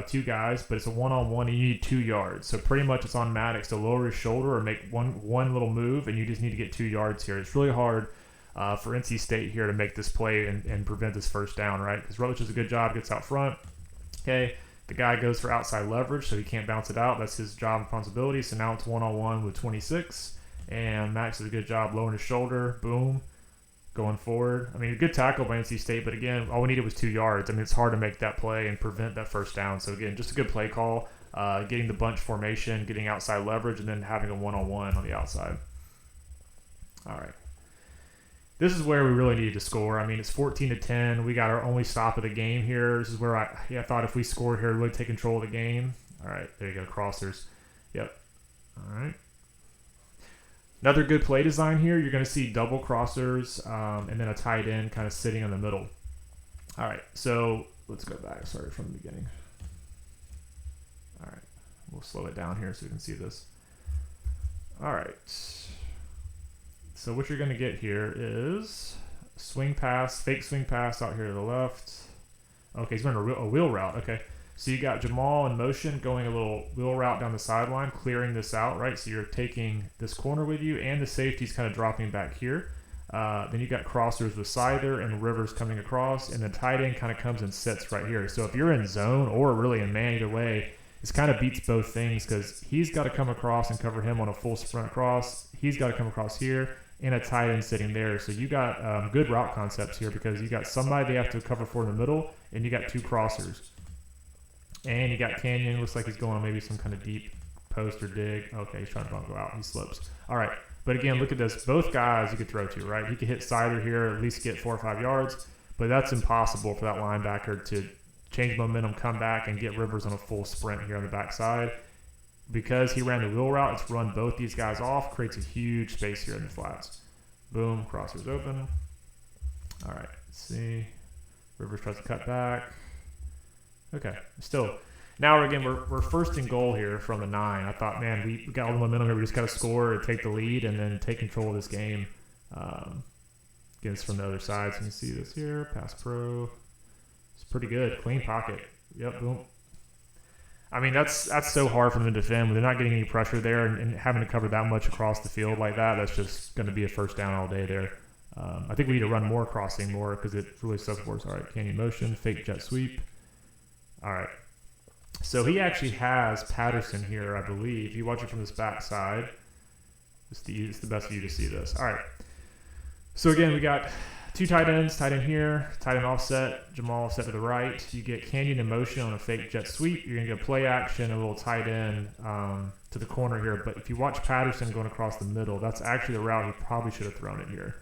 2 guys, but it's a 1-on-1 and you need 2 yards. So pretty much it's on Maddox to lower his shoulder or make one little move, and you just need to get 2 yards here. It's really hard for NC State here to make this play and prevent this first down, right? Because Rutledge does a good job, gets out front. Okay, the guy goes for outside leverage, so he can't bounce it out. That's his job and responsibility. So now it's 1-on-1 with 26, and Max does a good job lowering his shoulder. Boom, going forward. I mean, a good tackle by NC State, but again, all we needed was 2 yards. I mean, it's hard to make that play and prevent that first down. So again, just a good play call, getting the bunch formation, getting outside leverage, and then having a 1-on-1 on the outside. All right. This is where we really needed to score. I mean, it's 14-10. We got our only stop of the game here. This is where I thought if we scored here, we'd really take control of the game. All right, there you go, crossers. Yep. All right. Another good play design here. You're going to see double crossers and then a tight end kind of sitting in the middle. All right, so let's go back. Sorry, from the beginning. All right, we'll slow it down here so we can see this. All right. So what you're going to get here is swing pass, fake swing pass out here to the left. Okay, he's running a wheel route. Okay, so you got Jamal in motion going a little wheel route down the sideline, clearing this out, right? So you're taking this corner with you, and the safety's kind of dropping back here. Then you got crossers with Scyther and Rivers coming across, and the tight end kind of comes and sits right here. So if you're in zone or really in man, either way, this kind of beats both things because he's got to come across and cover him on a full sprint across. He's got to come across here. And a tight end sitting there. So you got good route concepts here because you got somebody they have to cover for in the middle, and you got 2 crossers. And you got Canyon. Looks like he's going on maybe some kind of deep post or dig. Okay, he's trying to go out. He slips. All right. But again, look at this. Both guys you could throw to, right? He could hit Scyther here, at least get 4 or 5 yards. But that's impossible for that linebacker to change momentum, come back, and get Rivers on a full sprint here on the backside. Because he ran the wheel route, it's run both these guys off, creates a huge space here in the flats. Boom, crossers open. All right, let's see. Rivers tries to cut back. Okay, still. Now, again, we're first and goal here from the 9. I thought, man, we got all the momentum here. We just got to score and take the lead and then take control of this game. Again, it's from the other side, so you can see this here. Pass pro. It's pretty good. Clean pocket. Yep, boom. I mean, that's so hard for them to defend when they're not getting any pressure there and having to cover that much across the field like that. That's just going to be a first down all day there. I think we need to run more crossing more because it really supports. All right, canyon motion, fake jet sweep. All right. So he actually has Patterson here, I believe. You watch it from this back side. It's the best view to see this. All right. So again, we got two tight ends, tight end here, tight end offset, Jamal offset to the right. You get canyon in motion on a fake jet sweep. You're going to get play action, a little tight end to the corner here. But if you watch Patterson going across the middle, that's actually the route he probably should have thrown it here.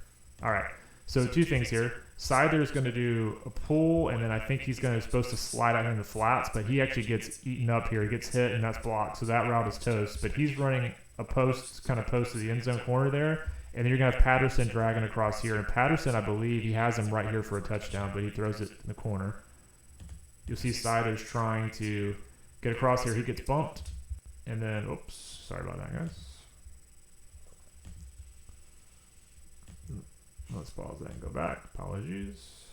All right. So two things here. Sider is going to do a pull, and then I think he's supposed to slide out here in the flats, but he actually gets eaten up here. He gets hit, and that's blocked. So that route is toast. But he's running a post to the end zone corner there. And then you're going to have Patterson dragging across here. And Patterson, I believe, he has him right here for a touchdown, but he throws it in the corner. You'll see Sider's trying to get across here. He gets bumped. And then, oops, sorry about that, guys. Let's pause that and go back. Apologies.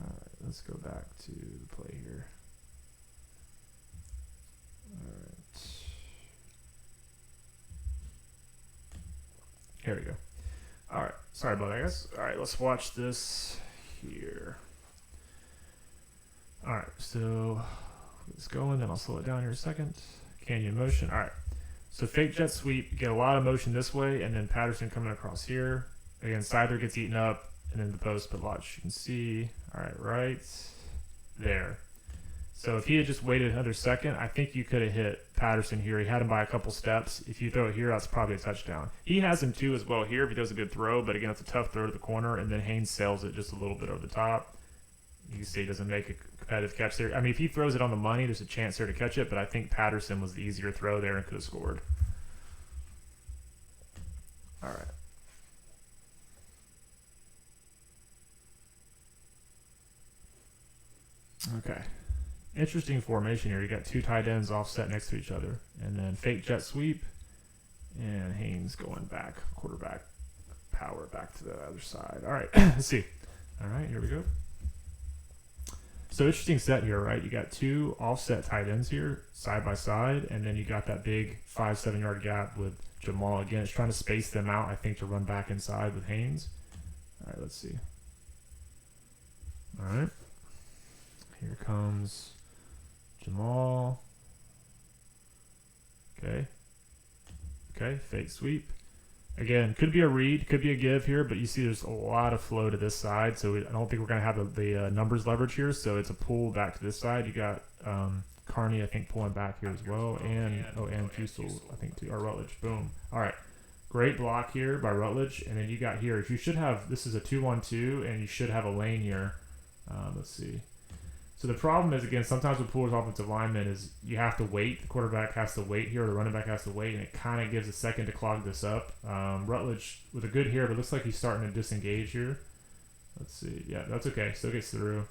All right, let's go back to the play here. All right. Here we go. All right. Sorry about that, guys. All right, let's watch this here. All right, so let's go in, then I'll slow it down here a second. Canyon motion. All right. So fake jet sweep, get a lot of motion this way, and then Patterson coming across here. Again, Sider gets eaten up, and then the post, but watch. You can see, all right there. So if he had just waited another second, I think you could have hit Patterson here. He had him by a couple steps. If you throw it here, that's probably a touchdown. He has him too as well here if he does a good throw, but again, it's a tough throw to the corner, and then Haynes sails it just a little bit over the top. You can see he doesn't make a competitive catch there. I mean, if he throws it on the money, there's a chance there to catch it, but I think Patterson was the easier throw there and could have scored. All right. Okay. Interesting formation here. You got two tight ends offset next to each other, and then fake jet sweep, and Haynes going back, quarterback power back to the other side. All right, let's see. All right, here we go. So interesting set here, right? You got two offset tight ends here, side by side, and then you got that big 5-7 yard gap with Jamal. Again, it's trying to space them out, I think, to run back inside with Haynes. All right, let's see. All right. Here comes Jamal. Okay, fake sweep. Again, could be a read, could be a give here, but you see there's a lot of flow to this side, so I don't think we're going to have the numbers leverage here, so it's a pull back to this side. You got Carney, I think, pulling back here as well, and Fusel, I think, too, or Rutledge. Boom. All right, great block here by Rutledge, and then you got here, you should have, this is a 2-1-2, and you should have a lane here. Let's see. So the problem is, again, sometimes with Pooler's offensive linemen is you have to wait. The quarterback has to wait here, or the running back has to wait, and it kind of gives a second to clog this up. Rutledge with a good here, but it looks like he's starting to disengage here. Let's see. Yeah, that's okay. Still gets through.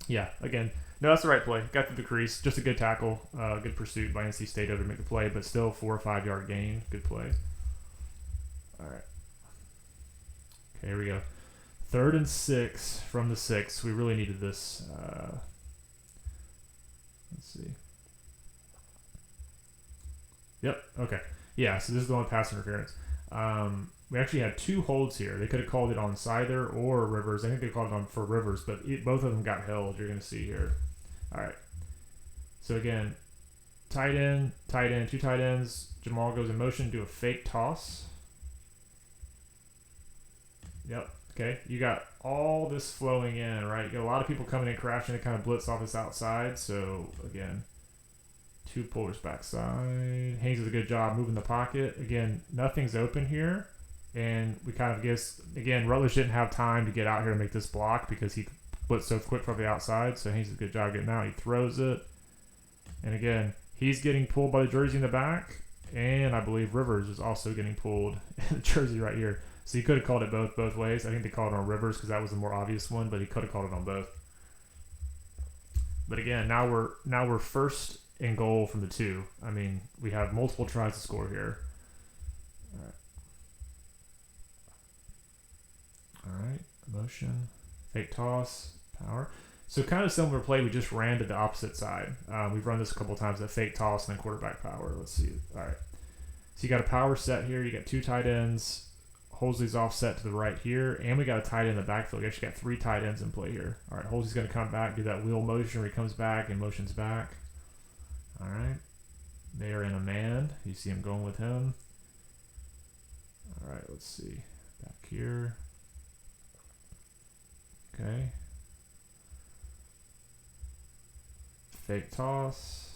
Yeah, again, no, that's the right play. Got through the crease. Just a good tackle. Good pursuit by NC State over to make the play, but still 4 or 5 yard gain. Good play. All right. Okay, here we go. 3rd and 6 from the 6. We really needed this. Let's see. Yep. Okay. Yeah. So this is the only pass interference. We actually had 2 holds here. They could have called it on Sider or Rivers. I think they called it on for Rivers, but both of them got held. You're going to see here. All right. So again, tight end, 2 tight ends. Jamal goes in motion, do a fake toss. Yep. Okay, you got all this flowing in, right? You got a lot of people coming in, crashing to kind of blitz off this outside. So, again, 2 pullers backside. Haynes does a good job moving the pocket. Again, nothing's open here. And we kind of guess, again, Rutledge didn't have time to get out here and make this block because he blitzed so quick from the outside. So, Haynes does a good job getting out. He throws it. And, again, he's getting pulled by the jersey in the back. And I believe Rivers is also getting pulled in the jersey right here. So he could have called it both ways. I think they called it on Rivers because that was the more obvious one, but he could have called it on both. But again, now we're first and goal from the 2. I mean, we have multiple tries to score here. All right. Motion, fake toss, power. So kind of similar play, we just ran to the opposite side. We've run this a couple times, that fake toss and then quarterback power. Let's see. All right. So you got a power set here. You got 2 tight ends. Holsey's offset to the right here. And we got a tight end in the backfield. You actually got 3 tight ends in play here. All right. Holsey's going to come back, do that wheel motion where he comes back and motions back. All right. They are in a man. You see him going with him. All right. Let's see. Back here. Okay. Fake toss.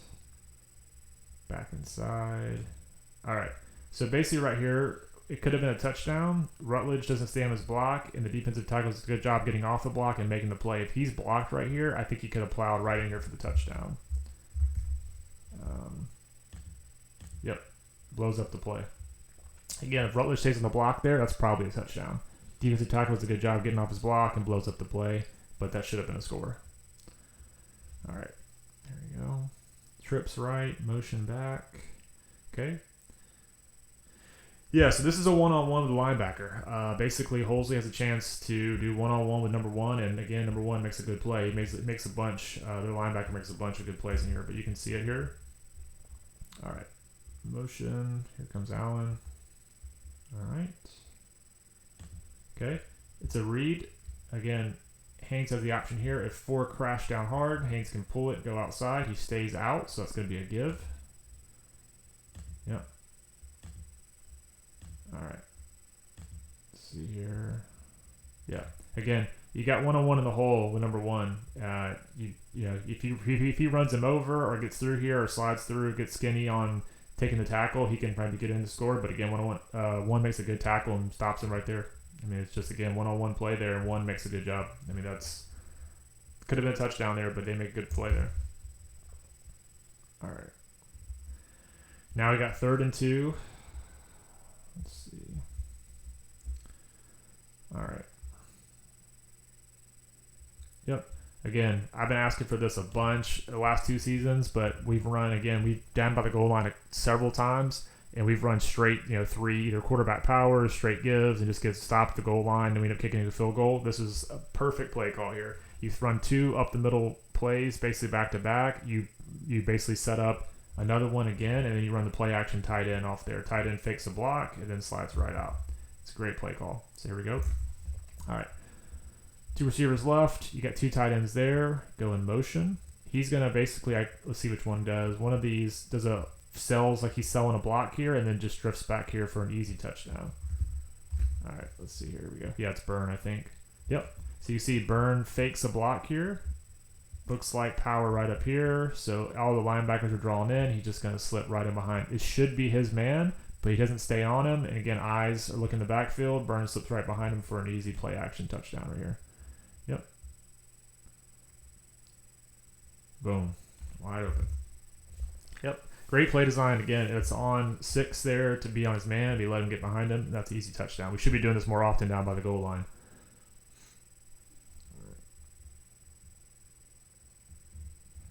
Back inside. All right. So basically right here, it could have been a touchdown. Rutledge doesn't stay on his block, and the defensive tackle does a good job getting off the block and making the play. If he's blocked right here, I think he could have plowed right in here for the touchdown. Yep. Blows up the play. Again, if Rutledge stays on the block there, that's probably a touchdown. Defensive tackle does a good job getting off his block and blows up the play, but that should have been a score. All right. There we go. Trips right, motion back. Okay. Yeah, so this is a one-on-one with the linebacker. Basically, Holsey has a chance to do one-on-one with number 1, and again, number 1 makes a good play. He makes a bunch. Their linebacker makes a bunch of good plays in here, but you can see it here. All right. Motion. Here comes Allen. All right. Okay. It's a read. Again, Haynes has the option here. If 4 crash down hard, Haynes can pull it, go outside. He stays out, so that's going to be a give. Yep. All right. Let's see here. Yeah. Again, you got one-on-one in the hole with number 1. You know, if he runs him over or gets through here or slides through, gets skinny on taking the tackle, he can probably get in the score. But again, one makes a good tackle and stops him right there. I mean, it's just, again, one-on-one play there, and 1 makes a good job. I mean, that's could have been a touchdown there, but they make a good play there. All right. Now we got 3rd and 2. Let's see. All right. Yep. Again, I've been asking for this a bunch the last 2 seasons, but we've run, again, we've down by the goal line several times, and we've run straight, 3 either quarterback power, straight gives, and just get stopped at the goal line, and we end up kicking a field goal. This is a perfect play call here. You run 2 up the middle plays, basically back to back. You basically set up another one again, and then you run the play action tight end off there. Tight end fakes a block and then slides right out. It's a great play call. So here we go. All right. 2 receivers left. You got 2 tight ends there. Go in motion. He's going to basically, let's see which one does. One of these does sells like he's selling a block here and then just drifts back here for an easy touchdown. All right. Let's see. Here we go. Yeah, it's Byrne, I think. Yep. So you see Byrne fakes a block here. Looks like power right up here. So all the linebackers are drawn in. He's just going to slip right in behind. It should be his man, but he doesn't stay on him. And again, eyes are looking in the backfield. Byrne slips right behind him for an easy play action touchdown right here. Yep. Boom. Wide open. Yep. Great play design. Again, it's on 6 there to be on his man. He let him get behind him. That's an easy touchdown. We should be doing this more often down by the goal line.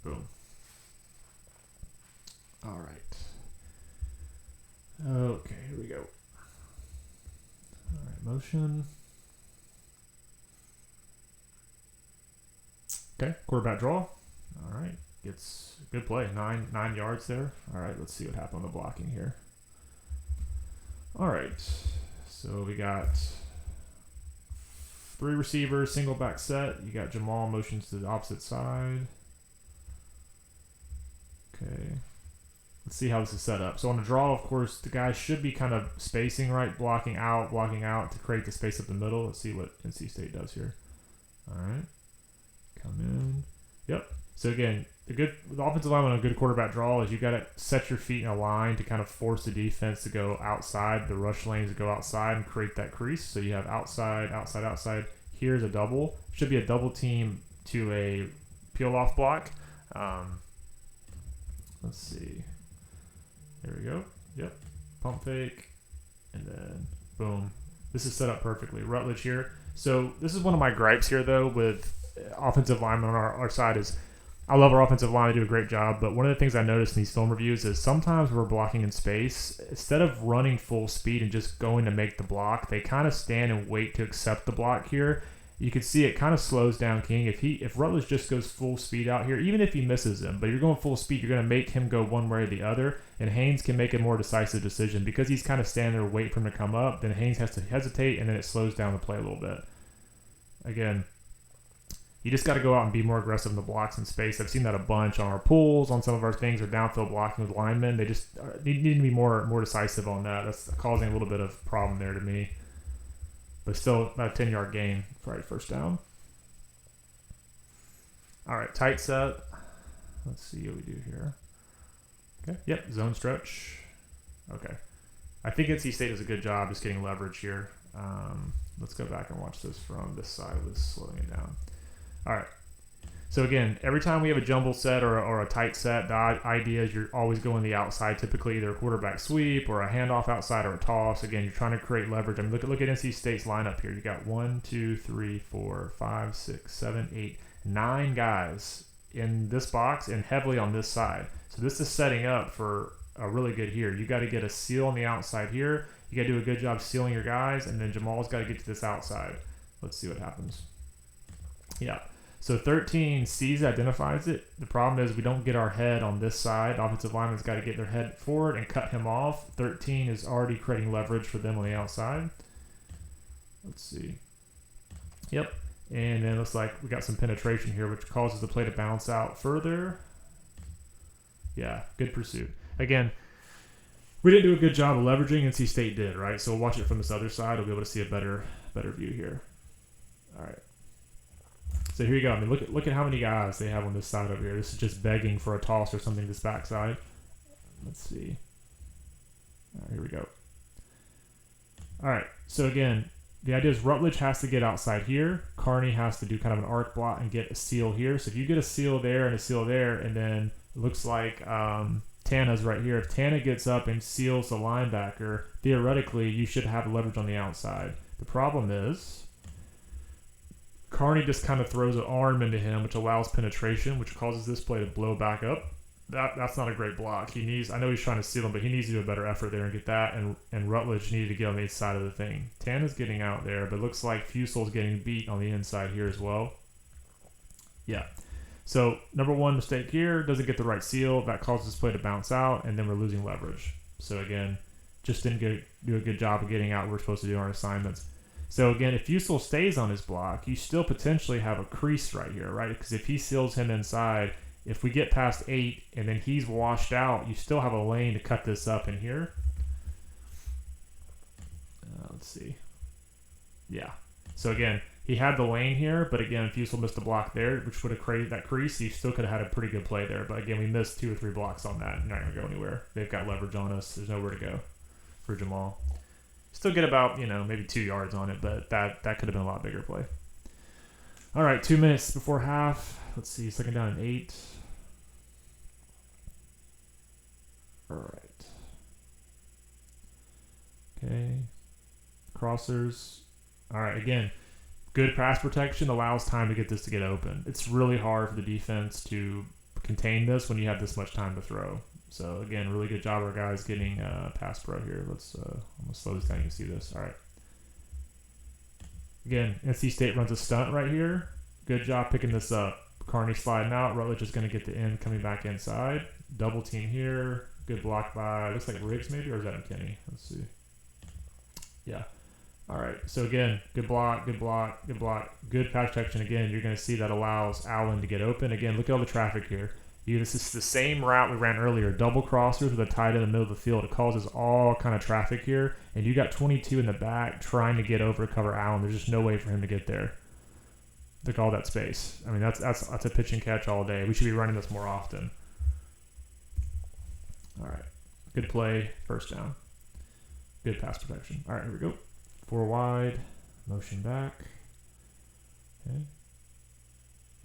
Boom. All right. Okay, here we go. All right, motion. Okay, quarterback draw. All right, gets good play. 9 yards there. All right, let's see what happened on the blocking here. All right, so we got 3 receivers, single back set. You got Jamal motions to the opposite side. Okay, let's see how this is set up. So on the draw, of course, the guy should be kind of spacing right, blocking out to create the space up the middle. Let's see what NC State does here. All right, come in. Yep. So again, the offensive line on a good quarterback draw is you got to set your feet in a line to kind of force the defense to go outside, the rush lanes to go outside and create that crease. So you have outside, outside, outside. Here's a double. Should be a double team to a peel off block. Let's see. There we go. Yep. Pump fake. And then boom. This is set up perfectly. Rutledge here. So this is one of my gripes here, though, with offensive linemen on our side is I love our offensive line. They do a great job. But one of the things I noticed in these film reviews is sometimes we're blocking in space. Instead of running full speed and just going to make the block, they kind of stand and wait to accept the block here. you can see it kind of slows down King. If Rutledge just goes full speed out here, even if he misses him, but you're going full speed, you're going to make him go one way or the other, and Haynes can make a more decisive decision. Because he's kind of standing there waiting for him to come up, then Haynes has to hesitate, and then it slows down the play a little bit. Again, you just got to go out and be more aggressive in the blocks in space. I've seen that a bunch on our pools, on some of our things, or downfield blocking with linemen. They just need to be more decisive on that. That's causing a little bit of problem there to me. But still, about a 10-yard gain for first down. All right, tight set. Let's see what we do here. Okay, yep, zone stretch. Okay. I think NC State does a good job just getting leverage here. Let's go back and watch this from this side with slowing it down. All right. So again, every time we have a jumble set or a tight set, the idea is you're always going the outside, typically either a quarterback sweep or a handoff outside or a toss. Again, you're trying to create leverage. I mean, look at NC State's lineup here. You got 1, 2, 3, 4, 5, 6, 7, 8, 9 guys in this box and heavily on this side. So this is setting up for a really good here. You got to get a seal on the outside here. You got to do a good job sealing your guys, and then Jamal's got to get to this outside. Let's see what happens. Yeah. So 13 sees, identifies it. The problem is we don't get our head on this side. The offensive lineman's got to get their head forward and cut him off. 13 is already creating leverage for them on the outside. Let's see. Yep. And then it looks like we got some penetration here, which causes the play to bounce out further. Yeah, good pursuit. Again, we didn't do a good job of leveraging. NC State did, right? So we'll watch it from this other side. We'll be able to see a better view here. All right. So here you go. I mean, look at how many guys they have on this side over here. This is just begging for a toss or something this backside. Let's see. All right, here we go. All right. So again, the idea is Rutledge has to get outside here. Kearney has to do kind of an arc block and get a seal here. So if you get a seal there and a seal there, and then it looks like Tana's right here. If Tana gets up and seals the linebacker, theoretically you should have leverage on the outside. The problem is Kearney just kind of throws an arm into him, which allows penetration, which causes this play to blow back up. That's not a great block. I know he's trying to steal him, but he needs to do a better effort there and get that. And Rutledge needed to get on the side of the thing. Tana's getting out there, but it looks like Fusel's getting beat on the inside here as well. Yeah. So number one mistake here, doesn't get the right seal. That causes this play to bounce out, and then we're losing leverage. So again, just didn't do a good job of getting out what we're supposed to do on our assignments. So again, if Fusel stays on his block, you still potentially have a crease right here, right? Because if he seals him inside, if we get past 8 and then he's washed out, you still have a lane to cut this up in here. Let's see. Yeah. So again, he had the lane here, but again, Fusel missed the block there, which would have created that crease. He still could have had a pretty good play there. But again, we missed 2 or 3 blocks on that. You're not going to go anywhere. They've got leverage on us. There's nowhere to go for Jamal. Still get about, maybe 2 yards on it, but that could have been a lot bigger play. All right, 2 minutes before half. Let's see, second down and 8. All right. Okay. Crossers. All right, again, good pass protection allows time to get this to get open. It's really hard for the defense to contain this when you have this much time to throw. So again, really good job our guys getting pass pro here. I'm gonna slow this down. You can see this. All right. Again, NC State runs a stunt right here. Good job picking this up. Kearney sliding out. Rutledge is going to get the end coming back inside. Double team here. Good block by, looks like Riggs maybe, or is that McKinney? Let's see. Yeah. All right. So again, good block, good block, good block. Good pass protection. Again, you're going to see that allows Allen to get open. Again, look at all the traffic here. This is the same route we ran earlier. Double crossers with a tight end in the middle of the field. It causes all kind of traffic here. And you got 22 in the back trying to get over to cover Allen. There's just no way for him to get there. Look at all that space. I mean, that's a pitch and catch all day. We should be running this more often. All right. Good play. First down. Good pass protection. All right, here we go. 4 wide. Motion back. Okay.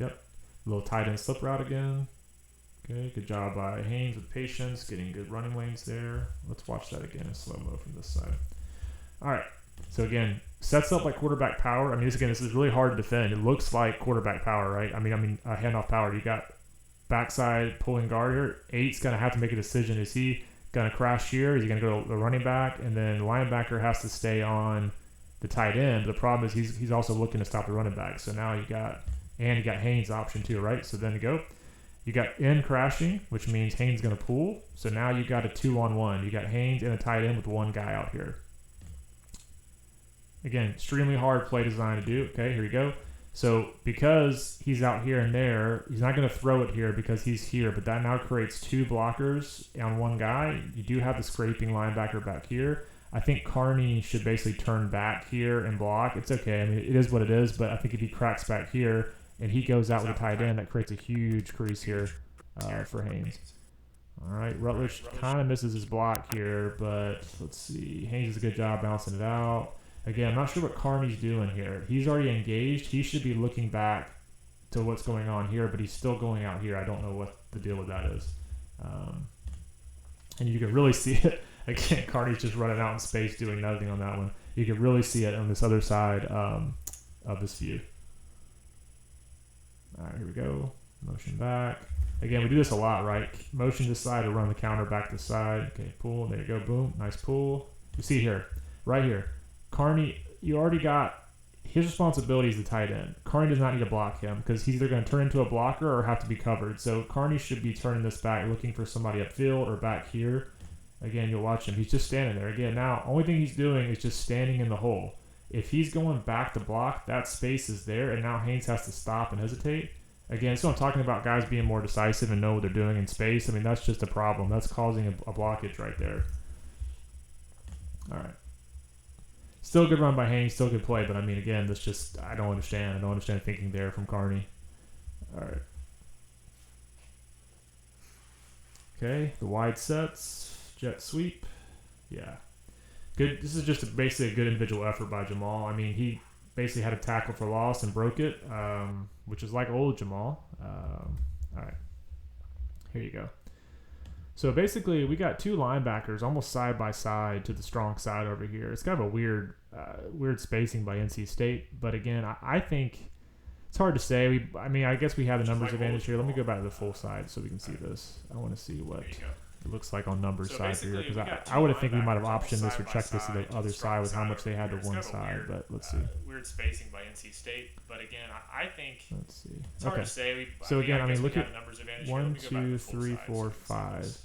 Yep. Little tight end slip route again. Okay, good job by Haynes with patience, getting good running lanes there. Let's watch that again in slow-mo from this side. All right, so again, sets up like quarterback power. I mean, this is really hard to defend. It looks like quarterback power, right? I mean, handoff power. You got backside pulling guard here. 8's going to have to make a decision. Is he going to crash here? Is he going to go to the running back? And then linebacker has to stay on the tight end. But the problem is he's also looking to stop the running back. So now you got Haynes option too, right? So then you got in crashing, which means Haynes going to pull. So now you got a 2-on-1. You got Haynes and a tight end with one guy out here. Again, extremely hard play design to do. Okay, here we go. So because he's out here and there, he's not going to throw it here because he's here. But that now creates two blockers on one guy. You do have the scraping linebacker back here. I think Carney should basically turn back here and block. It's okay. I mean, it is what it is. But I think if he cracks back here and he goes out with a tight end, that creates a huge crease here for Haynes. All right, Rutledge kind of misses his block here, but let's see. Haynes does a good job bouncing it out. Again, I'm not sure what Carney's doing here. He's already engaged. He should be looking back to what's going on here, but he's still going out here. I don't know what the deal with that is. And you can really see it. Again, Carney's just running out in space doing nothing on that one. You can really see it on this other side of this view. All right, here we go. Motion back. Again, we do this a lot, right? Motion this side to run the counter back this side. Okay, pull. There you go. Boom. Nice pull. You see here, right here. Carney, you already got his responsibility as the tight end. Carney does not need to block him because he's either going to turn into a blocker or have to be covered. So Carney should be turning this back, looking for somebody upfield or back here. Again, you'll watch him. He's just standing there. Again, now, only thing he's doing is just standing in the hole. If he's going back to block, that space is there, and now Haynes has to stop and hesitate. Again, so I'm talking about guys being more decisive and know what they're doing in space. I mean, that's just a problem. That's causing a blockage right there. All right. Still a good run by Haynes, still a good play, but I mean, again, that's just, I don't understand. I don't understand thinking there from Carney. All right. Okay, the wide sets, jet sweep. Yeah. Good. This is just basically a good individual effort by Jamal. I mean, he basically had a tackle for loss and broke it, which is like old Jamal. All right. Here you go. So basically, we got two linebackers almost side by side to the strong side over here. It's kind of a weird spacing by NC State, but again, I think it's hard to say. I mean, I guess we have the numbers advantage here. Let me go back to the full side so we can see this. I want to see what it looks like on numbers side here, because I would have think we might have optioned this or checked this to the other side with how much they had to one side, but let's see. Weird spacing by NC State, but again, I think let's see. it's hard to say. So again, I mean, look at 1, 2, 3, 4, 5.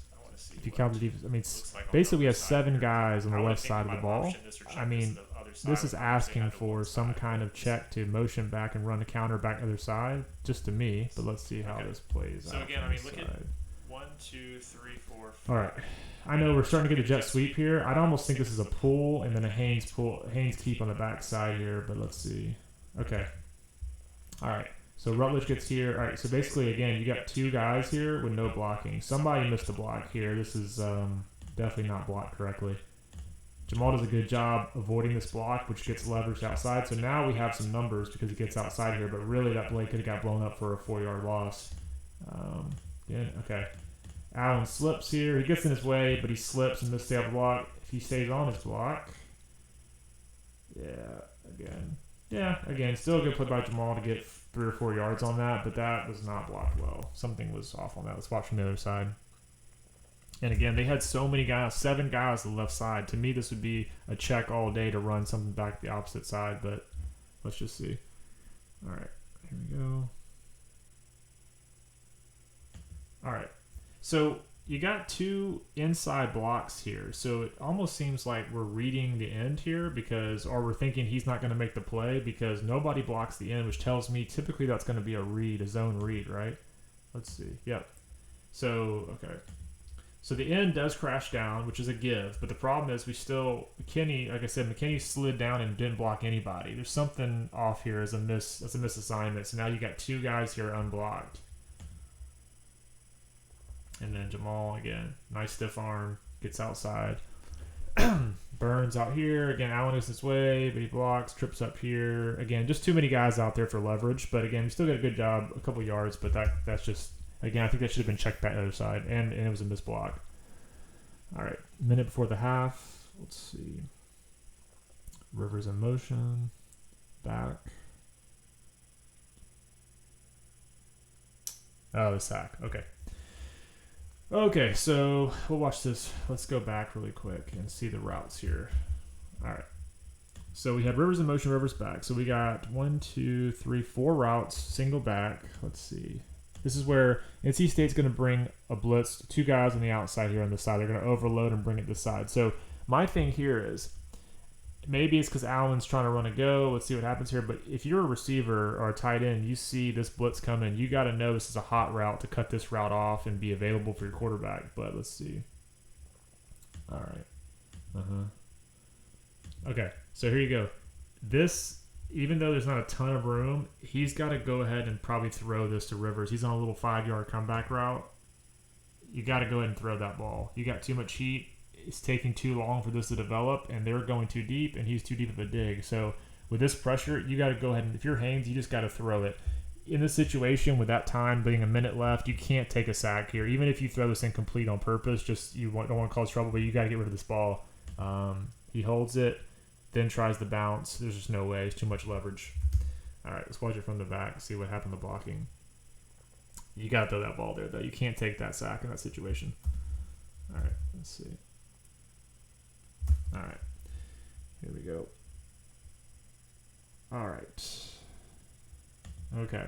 If you count the defense, I mean, basically we have 7 guys on the left side of the ball. I mean, this is asking for some kind of check to motion back and run a counter back the other side, just to me. But let's see how this plays out. So again, I mean, look at 1, 2, 3, 4, 5. All right. I know we're starting to get a jet sweep here. I'd almost think this is a pull and then a Haynes keep on the back side here, but let's see. Okay. All right. So Rutledge gets here. All right, so basically, again, you got 2 guys here with no blocking. Somebody missed a block here. This is definitely not blocked correctly. Jamal does a good job avoiding this block, which gets leveraged outside. So now we have some numbers because he gets outside here, but really that play could have got blown up for a 4-yard loss. Okay. Allen slips here. He gets in his way, but he slips and misses the block. If he stays on his block, again, still a good play by Jamal to get 3 or 4 yards on that, but that was not blocked well. Something was off on that. Let's watch from the other side. And again, they had so many guys, 7 guys on the left side. To me, this would be a check all day to run something back the opposite side, but let's just see. All right, here we go. All right, so you got 2 inside blocks here, so it almost seems like we're reading the end here or we're thinking he's not going to make the play because nobody blocks the end, which tells me typically that's going to be a zone read, right? Let's see. Yep. So, okay. So the end does crash down, which is a give, but the problem is McKinney slid down and didn't block anybody. There's something off here as a misassignment. So now you got 2 guys here unblocked. And then Jamal, again, nice stiff arm, gets outside. Burns out here. Again, Allen is his way, but he blocks, trips up here. Again, just too many guys out there for leverage. But again, we still got a good job, a couple yards, but that's just, again, I think that should have been checked back the other side. And it was a missed block. All right, minute before the half. Let's see. Rivers in motion. Back. Oh, the sack. Okay. Okay, so we'll watch this. Let's go back really quick and see the routes here. All right. So we had Rivers in motion, Rivers back. So we got 1, 2, 3, 4 routes, single back. Let's see. This is where NC State's going to bring a blitz, 2 guys on the outside here on the side. They're going to overload and bring it to the side. So my thing here is, maybe it's because Allen's trying to run a go. Let's see what happens here. But if you're a receiver or a tight end, you see this blitz coming, you got to know this is a hot route to cut this route off and be available for your quarterback. But let's see. All right. Okay, so here you go. This, even though there's not a ton of room, he's got to go ahead and probably throw this to Rivers. He's on a little 5-yard comeback route. You got to go ahead and throw that ball. You got too much heat. It's taking too long for this to develop, and they're going too deep, and he's too deep of a dig. So with this pressure, you got to go ahead and, if you're Haynes, you just got to throw it. In this situation, with that time being a minute left, you can't take a sack here. Even if you throw this incomplete on purpose, just don't want to cause trouble, but you got to get rid of this ball. He holds it, then tries to bounce. There's just no way. It's too much leverage. All right, let's watch it from the back, see what happened to blocking. You got to throw that ball there, though. You can't take that sack in that situation. All right, let's see. All right, here we go. All right. Okay,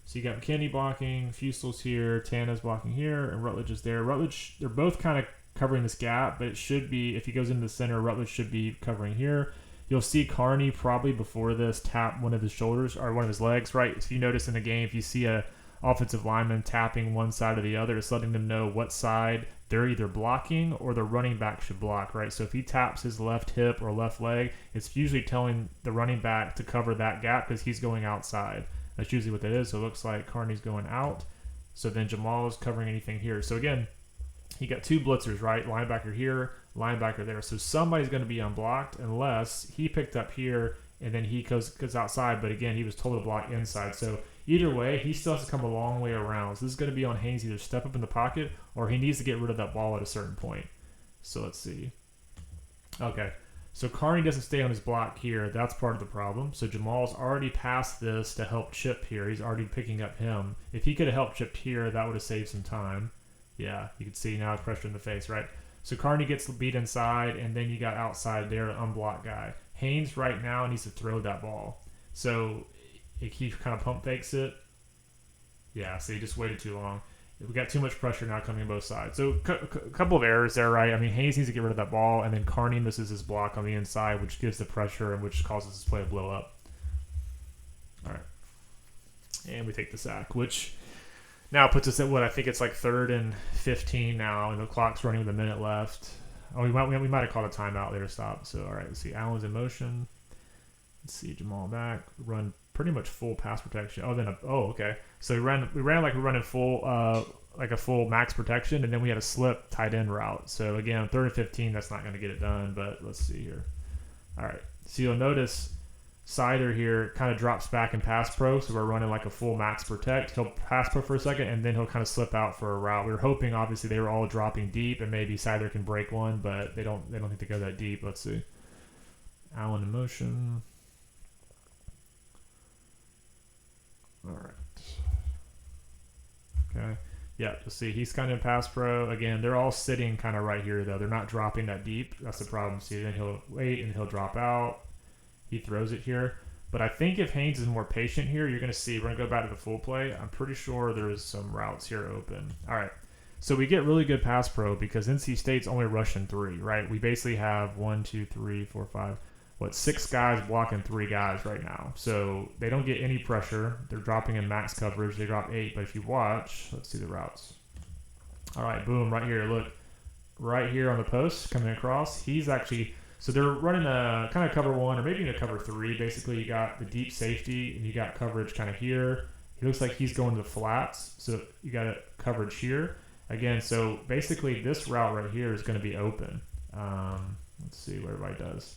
so you got McKinney blocking, Fusel's here, Tana's blocking here, and Rutledge is there. Rutledge, they're both kind of covering this gap, but it should be, if he goes into the center, Rutledge should be covering here. You'll see Carney probably before this tap one of his shoulders or one of his legs, right? If you notice in the game, if you see a offensive lineman tapping one side or the other, it's letting them know what side they're either blocking or the running back should block, right? So if he taps his left hip or left leg, it's usually telling the running back to cover that gap because he's going outside. That's usually what that is. So it looks like Carney's going out. So then Jamal is covering anything here. So again, he got 2 blitzers, right? Linebacker here, linebacker there. So somebody's going to be unblocked unless he picked up here and then he goes outside. But again, he was told to block inside. So either way, he still has to come a long way around. So this is going to be on Haynes, either step up in the pocket or he needs to get rid of that ball at a certain point. So let's see. Okay. So Carney doesn't stay on his block here. That's part of the problem. So Jamal's already passed this to help Chip here. He's already picking up him. If he could have helped Chip here, that would have saved some time. Yeah, you can see now it's pressure in the face, right? So Carney gets beat inside, and then you got outside there, an unblocked guy. Haynes right now needs to throw that ball. So he kind of pump fakes it. Yeah, so he just waited too long. We got too much pressure now coming on both sides. So a couple of errors there, right? I mean, Haynes needs to get rid of that ball, and then Carney misses his block on the inside, which gives the pressure and which causes his play to blow up. All right. And we take the sack, which now puts us at what I think it's like 3rd and 15 now, and the clock's running with a minute left. Oh, we might have called a timeout there to stop. So, all right, let's see. Allen's in motion. Let's see Jamal back. Run pretty much full pass protection. Okay. So we ran like we're running full like a full max protection, and then we had a slip tight end route. So again, 3rd and 15, that's not going to get it done. But let's see here. All right. So you'll notice Sider here kind of drops back in pass pro. So we're running like a full max protect. He'll pass pro for a second, and then he'll kind of slip out for a route. We were hoping, obviously, they were all dropping deep, and maybe Sider can break one, but they don't think they go that deep. Let's see. Allen in motion. All right. Okay. Yeah, let's see. He's kind of in pass pro. Again, they're all sitting kind of right here, though. They're not dropping that deep. That's the problem. See, then he'll wait, and he'll drop out. He throws it here. But I think if Haynes is more patient here, you're going to see, we're going to go back to the full play. I'm pretty sure there's some routes here open. All right. So we get really good pass pro because NC State's only rushing 3, right? We basically have 6 guys blocking 3 guys right now. So they don't get any pressure. They're dropping in max coverage. They drop 8. But if you watch, let's see the routes. All right, boom, right here. Look, right here on the post coming across. He's actually, so they're running a kind of cover 1 or maybe even a cover 3. Basically, you got the deep safety and you got coverage kind of here. He looks like he's going to the flats. So you got a coverage here. Again, so basically this route right here is going to be open. Let's see what everybody does.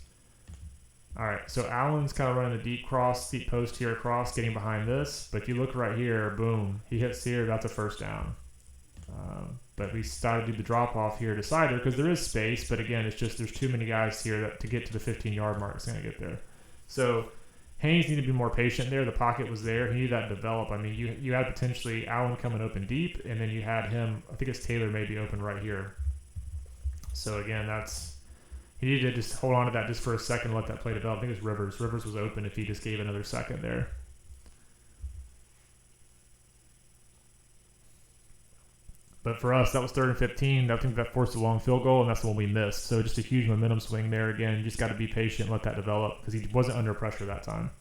All right, so Allen's kind of running the deep post here across, getting behind this. But if you look right here, boom, he hits here, that's a first down. But we started to do the drop-off here to Sider because there is space. But again, it's just there's too many guys here to get to the 15-yard mark. It's going to get there. So Haynes needed to be more patient there. The pocket was there. He needed that to develop. I mean, you had potentially Allen coming open deep, and then you had him, I think it's Taylor maybe open right here. So again, that's He needed to just hold on to that just for a second, let that play develop. I think it was Rivers. Rivers was open if he just gave another second there. But for us, that was 3rd and 15. I think that forced a long field goal, and that's the one we missed. So just a huge momentum swing there. Again, you just got to be patient and let that develop because he wasn't under pressure that time.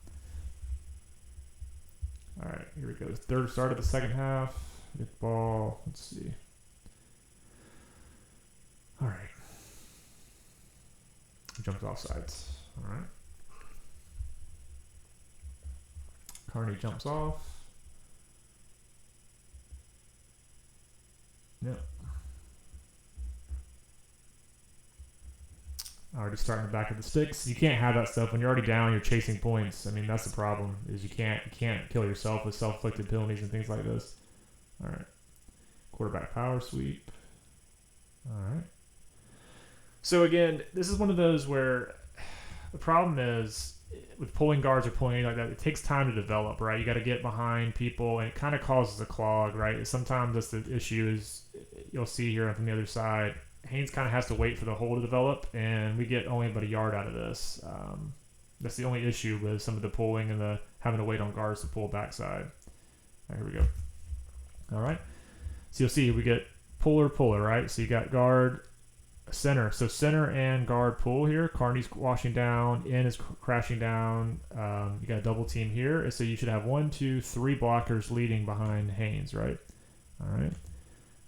All right, here we go. Third start of the second half. Get the ball. Let's see. All right. Jumps off sides. All right. Carney jumps off. Yep. Already starting the back of the sticks. You can't have that stuff when you're already down. You're chasing points. I mean, that's the problem. Is you can't kill yourself with self-inflicted penalties and things like this. All right. Quarterback power sweep. All right. So again, this is one of those where the problem is with pulling guards or pulling anything like that, it takes time to develop, right? You got to get behind people, and it kind of causes a clog, right? Sometimes that's the issue is you'll see here from the other side, Haynes kind of has to wait for the hole to develop, and we get only about a yard out of this. That's the only issue with some of the pulling and the having to wait on guards to pull backside. All right, here we go. All right. So you'll see we get puller, right? So you got guard, center. So center and guard pull here. Carney's washing down. In is crashing down. You got a double team here. So you should have 1, 2, 3 blockers leading behind Haynes, right? All right.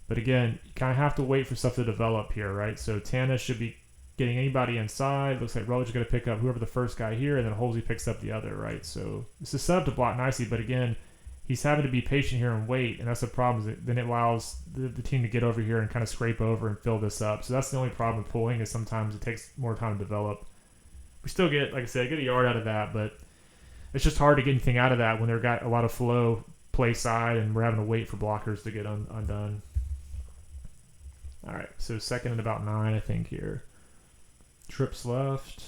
But again, you kind of have to wait for stuff to develop here, right? So Tana should be getting anybody inside. Looks like Rutledge is going to pick up whoever the first guy here, and then Holsey picks up the other, right? So this is set up to block nicely, but again, he's having to be patient here and wait, and that's the problem. Is then it allows the team to get over here and kind of scrape over and fill this up. So that's the only problem with pulling is sometimes it takes more time to develop. We still get, like I said, get a yard out of that, but it's just hard to get anything out of that when they've got a lot of flow play side and we're having to wait for blockers to get undone. All right, so 2nd and about 9, I think here. Trips left.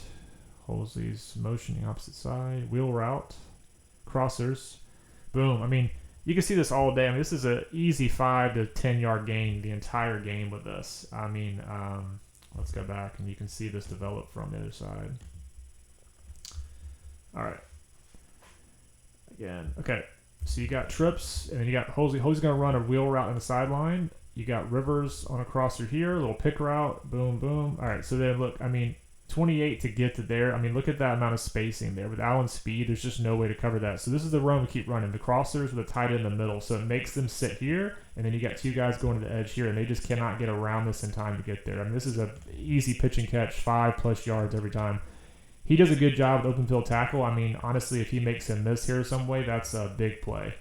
Holsey's motioning opposite side. Wheel route. Crossers. Boom. I mean, you can see this all day. I mean, this is an easy 5 to 10 yard gain the entire game with this. I mean, let's go back and you can see this develop from the other side. All right. Again, okay. So you got trips, and then you got Holsey. Holsey's going to run a wheel route on the sideline. You got Rivers on a crosser here, a little pick route, boom, boom. All right, so then look, I mean, 28 to get to there. I mean, look at that amount of spacing there. With Allen's speed, there's just no way to cover that. So this is the run we keep running. The crossers with a tight end in the middle. So it makes them sit here, and then you got 2 guys going to the edge here, and they just cannot get around this in time to get there. I mean, this is a easy pitch and catch, 5+ yards every time. He does a good job with open field tackle. I mean, honestly, if he makes him miss here some way, that's a big play.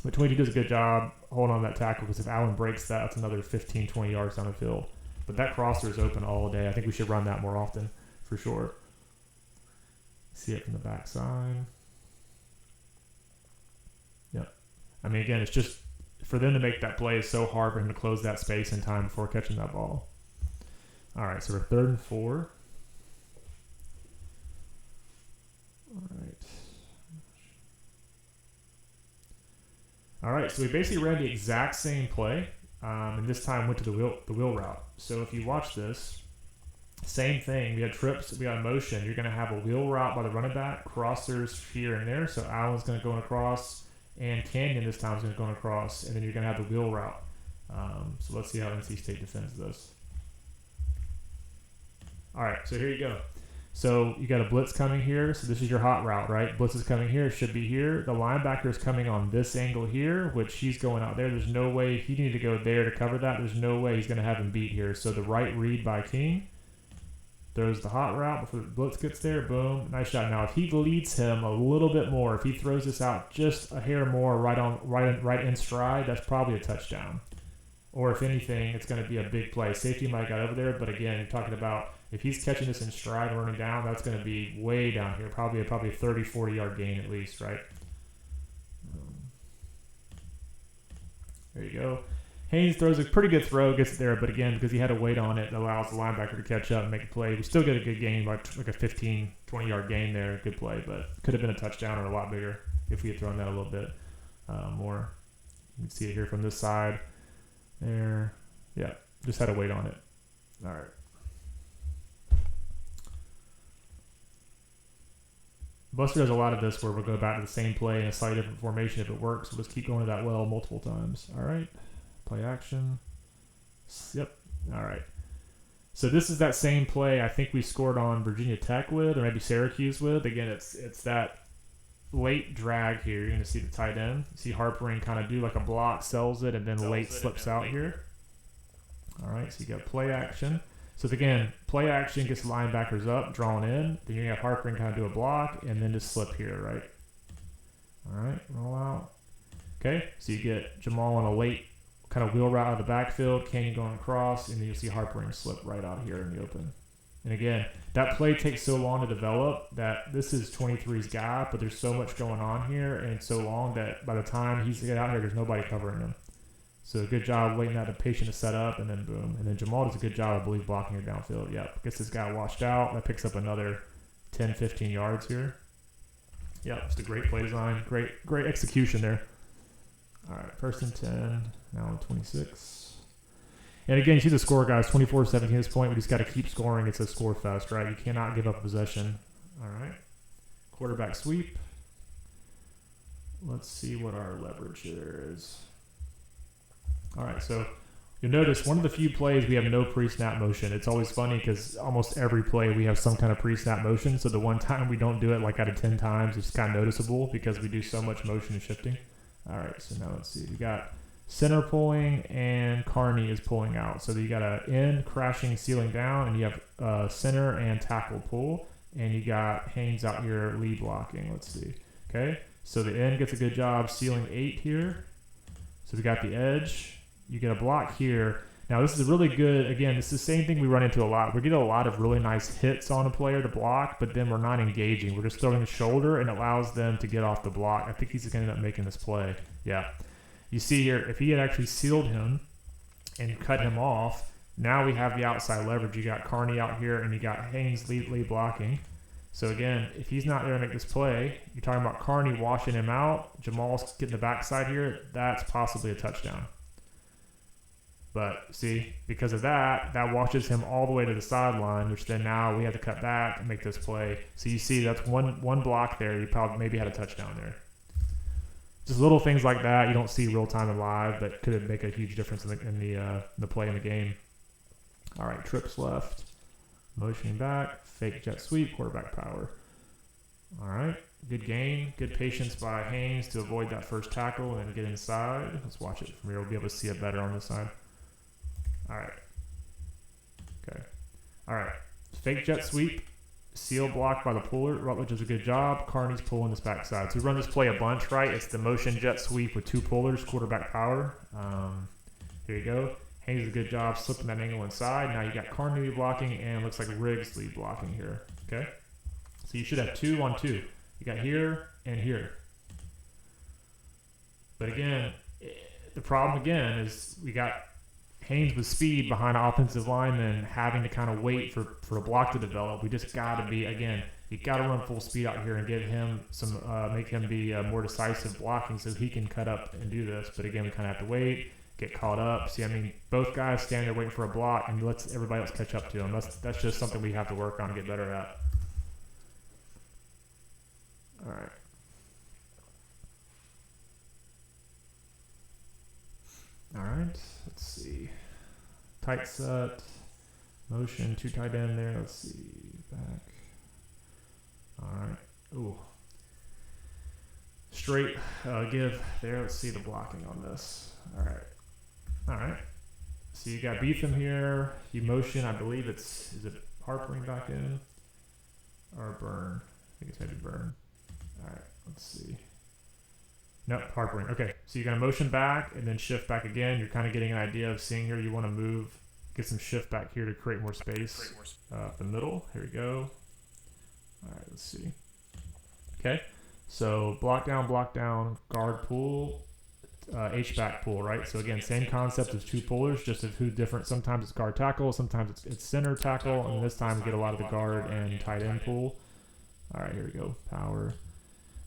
But 22 does a good job holding on to that tackle because if Allen breaks that, that's another 15, 20 yards down the field. But that crosser is open all day. I think we should run that more often for sure. See it from the backside. Yep. I mean, again, it's just for them to make that play is so hard for him to close that space in time before catching that ball. All right, so we're 3rd and 4. All right, so we basically ran the exact same play, and this time went to the wheel route. So if you watch this, same thing. We had trips, we got motion. You're going to have a wheel route by the running back, crossers here and there. So Allen's going to go across, and Canyon this time is going to go across, and then you're going to have the wheel route. So let's see how NC State defends this. All right, so here you go. So you got a blitz coming here. So this is your hot route, right? Blitz is coming here. Should be here. The linebacker is coming on this angle here, which he's going out there. There's no way he needed to go there to cover that. There's no way he's going to have him beat here. So the right read by King throws the hot route before the blitz gets there. Boom. Nice shot. Now, if he leads him a little bit more, if he throws this out just a hair more right in stride, that's probably a touchdown. Or if anything, it's going to be a big play. Safety might have got over there, but again, you're talking about if he's catching this in stride and running down, that's going to be way down here. Probably a 30, 40-yard gain at least, right? There you go. Haynes throws a pretty good throw, gets it there, but again, because he had to wait on it, it allows the linebacker to catch up and make a play. We still get a good gain, like a 15, 20-yard gain there. Good play, but could have been a touchdown or a lot bigger if we had thrown that a little bit more. You can see it here from this side. There. Yeah, just had to wait on it. All right. Buster does a lot of this where we'll go back to the same play in a slightly different formation. If it works, we'll just keep going to that well multiple times. All right, play action. Yep. All right. So this is that same play I think we scored on Virginia Tech with, or maybe Syracuse with. Again, it's that late drag here. You're going to see the tight end. See Harpering kind of do like a block, sells it, and then late slips out here. All right, so you got play action. So again, play action gets linebackers up, drawn in. Then you have Harpering kind of do a block, and then just slip here, right? All right, roll out. Okay, so you get Jamal on a late kind of wheel route out of the backfield, Canyon going across, and then you'll see Harpering slip right out here in the open. And again, that play takes so long to develop that this is 23's guy, but there's so much going on here and so long that by the time he's get out here, there's nobody covering him. So good job waiting out the patient to set up, and then boom. And then Jamal does a good job, I believe, blocking it downfield. Yep, gets this guy washed out. That picks up another 10, 15 yards here. Yep, it's a great play design. Great execution there. All right, first and 10, now on 26. And again, you see the score, guys, 24-17 at this point. We just got to keep scoring. It's a score fest, right? You cannot give up possession. All right, quarterback sweep. Let's see what our leverage there is. All right, so you'll notice one of the few plays we have no pre-snap motion. It's always funny because almost every play we have some kind of pre-snap motion. So the one time we don't do it, like out of 10 times, it's kind of noticeable because we do so much motion and shifting. All right, so now let's see. We got center pulling and Carney is pulling out. So you got a end, crashing, sealing down, and you have center and tackle pull. And you got Haynes out here lead blocking. Let's see. Okay, so the end gets a good job sealing 8 here. So we got the edge. You get a block here. Now this is a really good, again, it's the same thing we run into a lot. We get a lot of really nice hits on a player to block, but then we're not engaging. We're just throwing the shoulder and it allows them to get off the block. I think he's going to end up making this play. Yeah. You see here, if he had actually sealed him and cut him off, now we have the outside leverage. You got Carney out here and you got Haynes lead blocking. So again, if he's not there to make this play, you're talking about Carney washing him out, Jamal's getting the backside here, that's possibly a touchdown. But see, because of that, that washes him all the way to the sideline, which then now we have to cut back and make this play. So you see that's one block there. You probably maybe had a touchdown there. Just little things like that you don't see real time and live, but could make a huge difference in the play in the game. All right, trips left, motioning back, fake jet sweep, quarterback power. All right, good gain, good patience by Haynes to avoid that first tackle and get inside. Let's watch it from here. We'll be able to see it better on this side. All right. Okay. All right. Fake jet sweep. Seal block by the puller. Rutledge does a good job. Carney's pulling this backside. So we run this play a bunch, right? It's the motion jet sweep with 2 pullers, quarterback power. Here you go. Haynes does a good job slipping that angle inside. Now you got Carney blocking and it looks like Riggs lead blocking here. Okay. So you should have 2 on 2. You got here and here. But again, the problem again is we got Haynes with speed behind an offensive lineman having to kind of wait for a block to develop. We just got to be, again, you got to run full speed out here and give him some, make him be more decisive blocking so he can cut up and do this. But again, we kind of have to wait, get caught up. See, I mean, both guys stand there waiting for a block and lets everybody else catch up to him. That's just something we have to work on and get better at. All right. All right, let's see. Tight set, motion, 2 tight end there. Let's see, back. All right. Ooh. Straight give there. Let's see the blocking on this. All right. All right. So you got Beetham here. You motion, I believe is it Harpering back in? Or Burn? I think it's maybe Burn. All right, let's see. Nope, Harpering. Okay, so you're going to motion back and then shift back again. You're kind of getting an idea of seeing here. You want to move, get some shift back here to create more space. The middle. Here we go. All right, let's see. Okay, so block down, guard pull, H-back pull, right? So again, same concept as 2 pullers, just of who different. Sometimes it's guard tackle, sometimes it's center tackle, and this time we get a lot of the guard and tight end pull. All right, here we go. Power.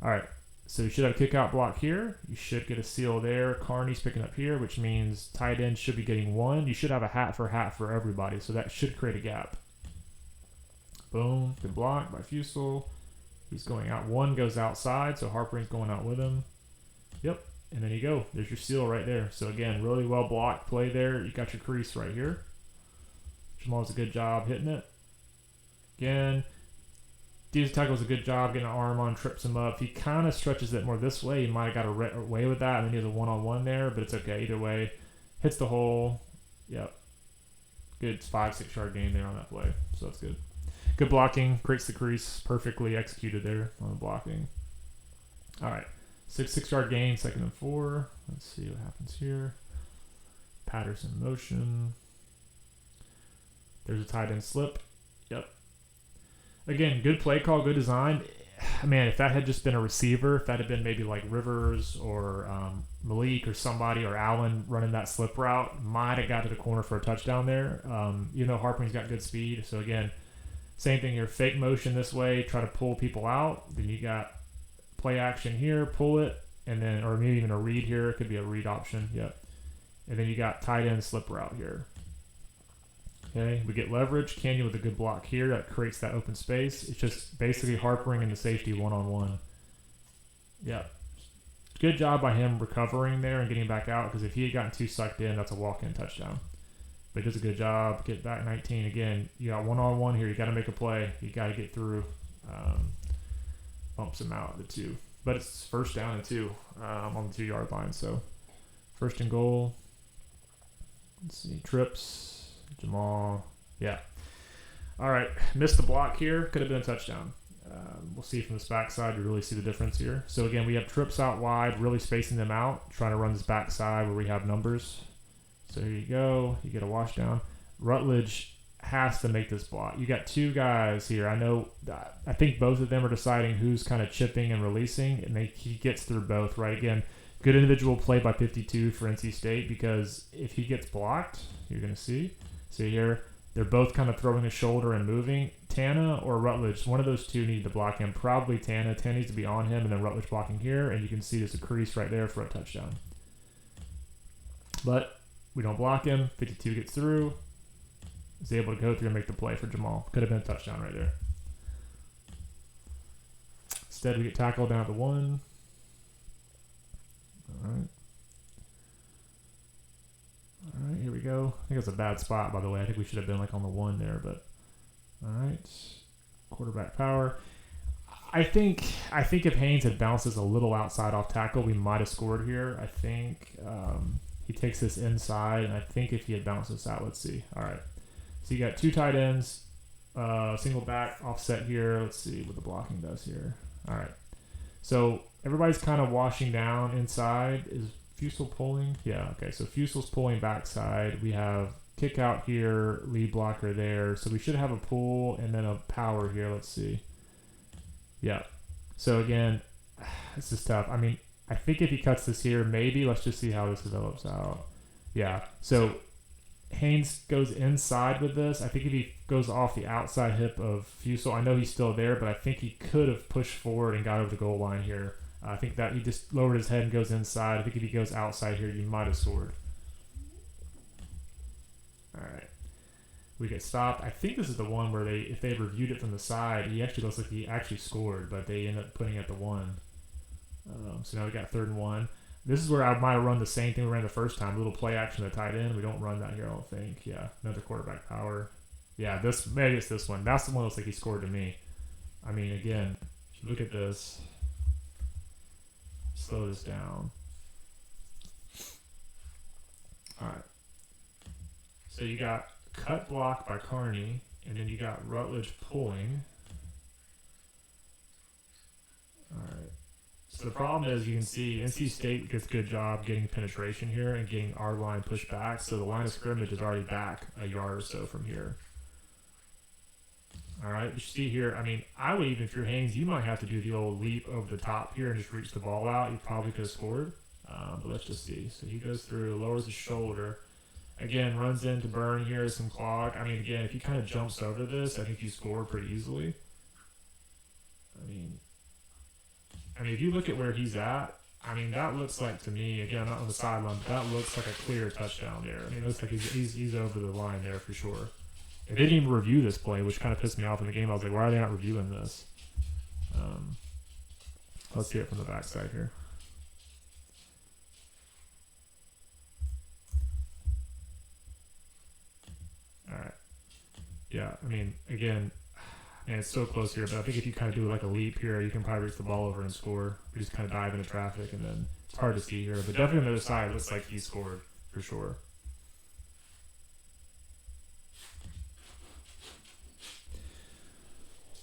All right. So you should have a kick out block here. You should get a seal there. Carney's picking up here, which means tight end should be getting 1. You should have a hat for everybody. So that should create a gap. Boom. Good block by Fusel. He's going out. One goes outside, so Harpering's going out with him. Yep. And then you go. There's your seal right there. So again, really well blocked play there. You got your crease right here. Jamal does a good job hitting it. Again, Defensive tackle does a good job getting an arm on, trips him up. He kind of stretches it more this way. He might have got away with that, and then he has a one-on-one there, but it's okay. Either way, hits the hole. Yep. Good 5-6 yard gain there on that play. So that's good. Good blocking. Creates the crease. Perfectly executed there on the blocking. All right. 6 yard gain, 2nd and 4. Let's see what happens here. Patterson motion. There's a tight end slip. Yep. Again, good play call, good design. Man, if that had just been a receiver, if that had been maybe like Rivers or Malik or somebody or Allen running that slip route, might have got to the corner for a touchdown there. Harpering's got good speed. So again, same thing here. Fake motion this way, try to pull people out. Then you got play action here, pull it, and then, or maybe even a read here. It could be a read option. Yep. And then you got tight end slip route here. Okay, we get leverage. Canyon with a good block here that creates that open space. It's just basically Harpering and the safety one-on-one. Yeah. Good job by him recovering there and getting back out, because if he had gotten too sucked in, that's a walk-in touchdown. But he does a good job. Get back 19. Again, you got one-on-one here. You got to make a play. You got to get through. Bumps him out the 2. But it's first down and 2 on the 2 yard line. So 1st and goal. Let's see. Trips. Jamal, yeah. All right, missed the block here. Could have been a touchdown. We'll see from this backside to really see the difference here. So again, we have trips out wide, really spacing them out, trying to run this backside where we have numbers. So here you go. You get a wash down. Rutledge has to make this block. You got 2 guys here. I think both of them are deciding who's kind of chipping and releasing, and he gets through both, right? Again, good individual play by 52 for NC State, because if he gets blocked, you're going to see. So here, they're both kind of throwing the shoulder and moving. Tana or Rutledge, one of those 2 need to block him. Probably Tana. Tana needs to be on him, and then Rutledge blocking here, and you can see there's a crease right there for a touchdown. But we don't block him. 52 gets through. Is able to go through and make the play for Jamal. Could have been a touchdown right there. Instead, we get tackled down at the 1. All right. All right, here we go. I think that's a bad spot, by the way. I think we should have been like on the 1 there, but all right. Quarterback power. I think if Haynes had bounced this a little outside off tackle, we might have scored here. I think he takes this inside, and I think if he had bounced this out, let's see. All right. So you got 2 tight ends, single back offset here. Let's see what the blocking does here. All right. So everybody's kind of washing down inside. Is Fusel pulling? Yeah, okay. So Fusel's pulling backside. We have kick out here, lead blocker there. So we should have a pull and then a power here. Let's see. Yeah. So again, this is tough. I mean, I think if he cuts this here, maybe let's just see how this develops out. Yeah. So Haynes goes inside with this. I think if he goes off the outside hip of Fusel, I know he's still there, but I think he could have pushed forward and got over the goal line here. I think that he just lowered his head and goes inside. I think if he goes outside here, you might have scored. All right. We get stopped. I think this is the one where if they reviewed it from the side, he actually looks like he actually scored, but they end up putting it at the 1. So now we got 3rd and 1. This is where I might have run the same thing we ran the first time. A little play action to tight end. We don't run that here, I don't think. Yeah, another quarterback power. Yeah, maybe it's this one. That's the one that looks like he scored to me. I mean, again, look at this. Slow this down. All right. So you got cut block by Carney, and then you got Rutledge pulling. All right. So the problem is, you can see NC State gets a good job getting penetration here and getting our line pushed back. So the line of scrimmage is already back a yard or so from here. All right, you see here, I mean, I would even, if you're Haynes, you might have to do the old leap over the top here and just reach the ball out. You probably could have scored, but let's just see. So he goes through, lowers his shoulder. Again, runs into Burn here, some clog. I mean, again, if he kind of jumps over this, I think you score pretty easily. I mean, if you look at where he's at, I mean, that looks like, to me, again, not on the sideline, but that looks like a clear touchdown there. I mean, it looks like he's over the line there for sure. They didn't even review this play, which kind of pissed me off in the game. I was like, why are they not reviewing this? Let's see it from the backside here. All right. Yeah, I mean, again, and it's so close here, but I think if you kind of do like a leap here, you can probably reach the ball over and score. We just kind of dive into traffic, and then it's hard to see here. But definitely on the other side, it looks like he scored for sure.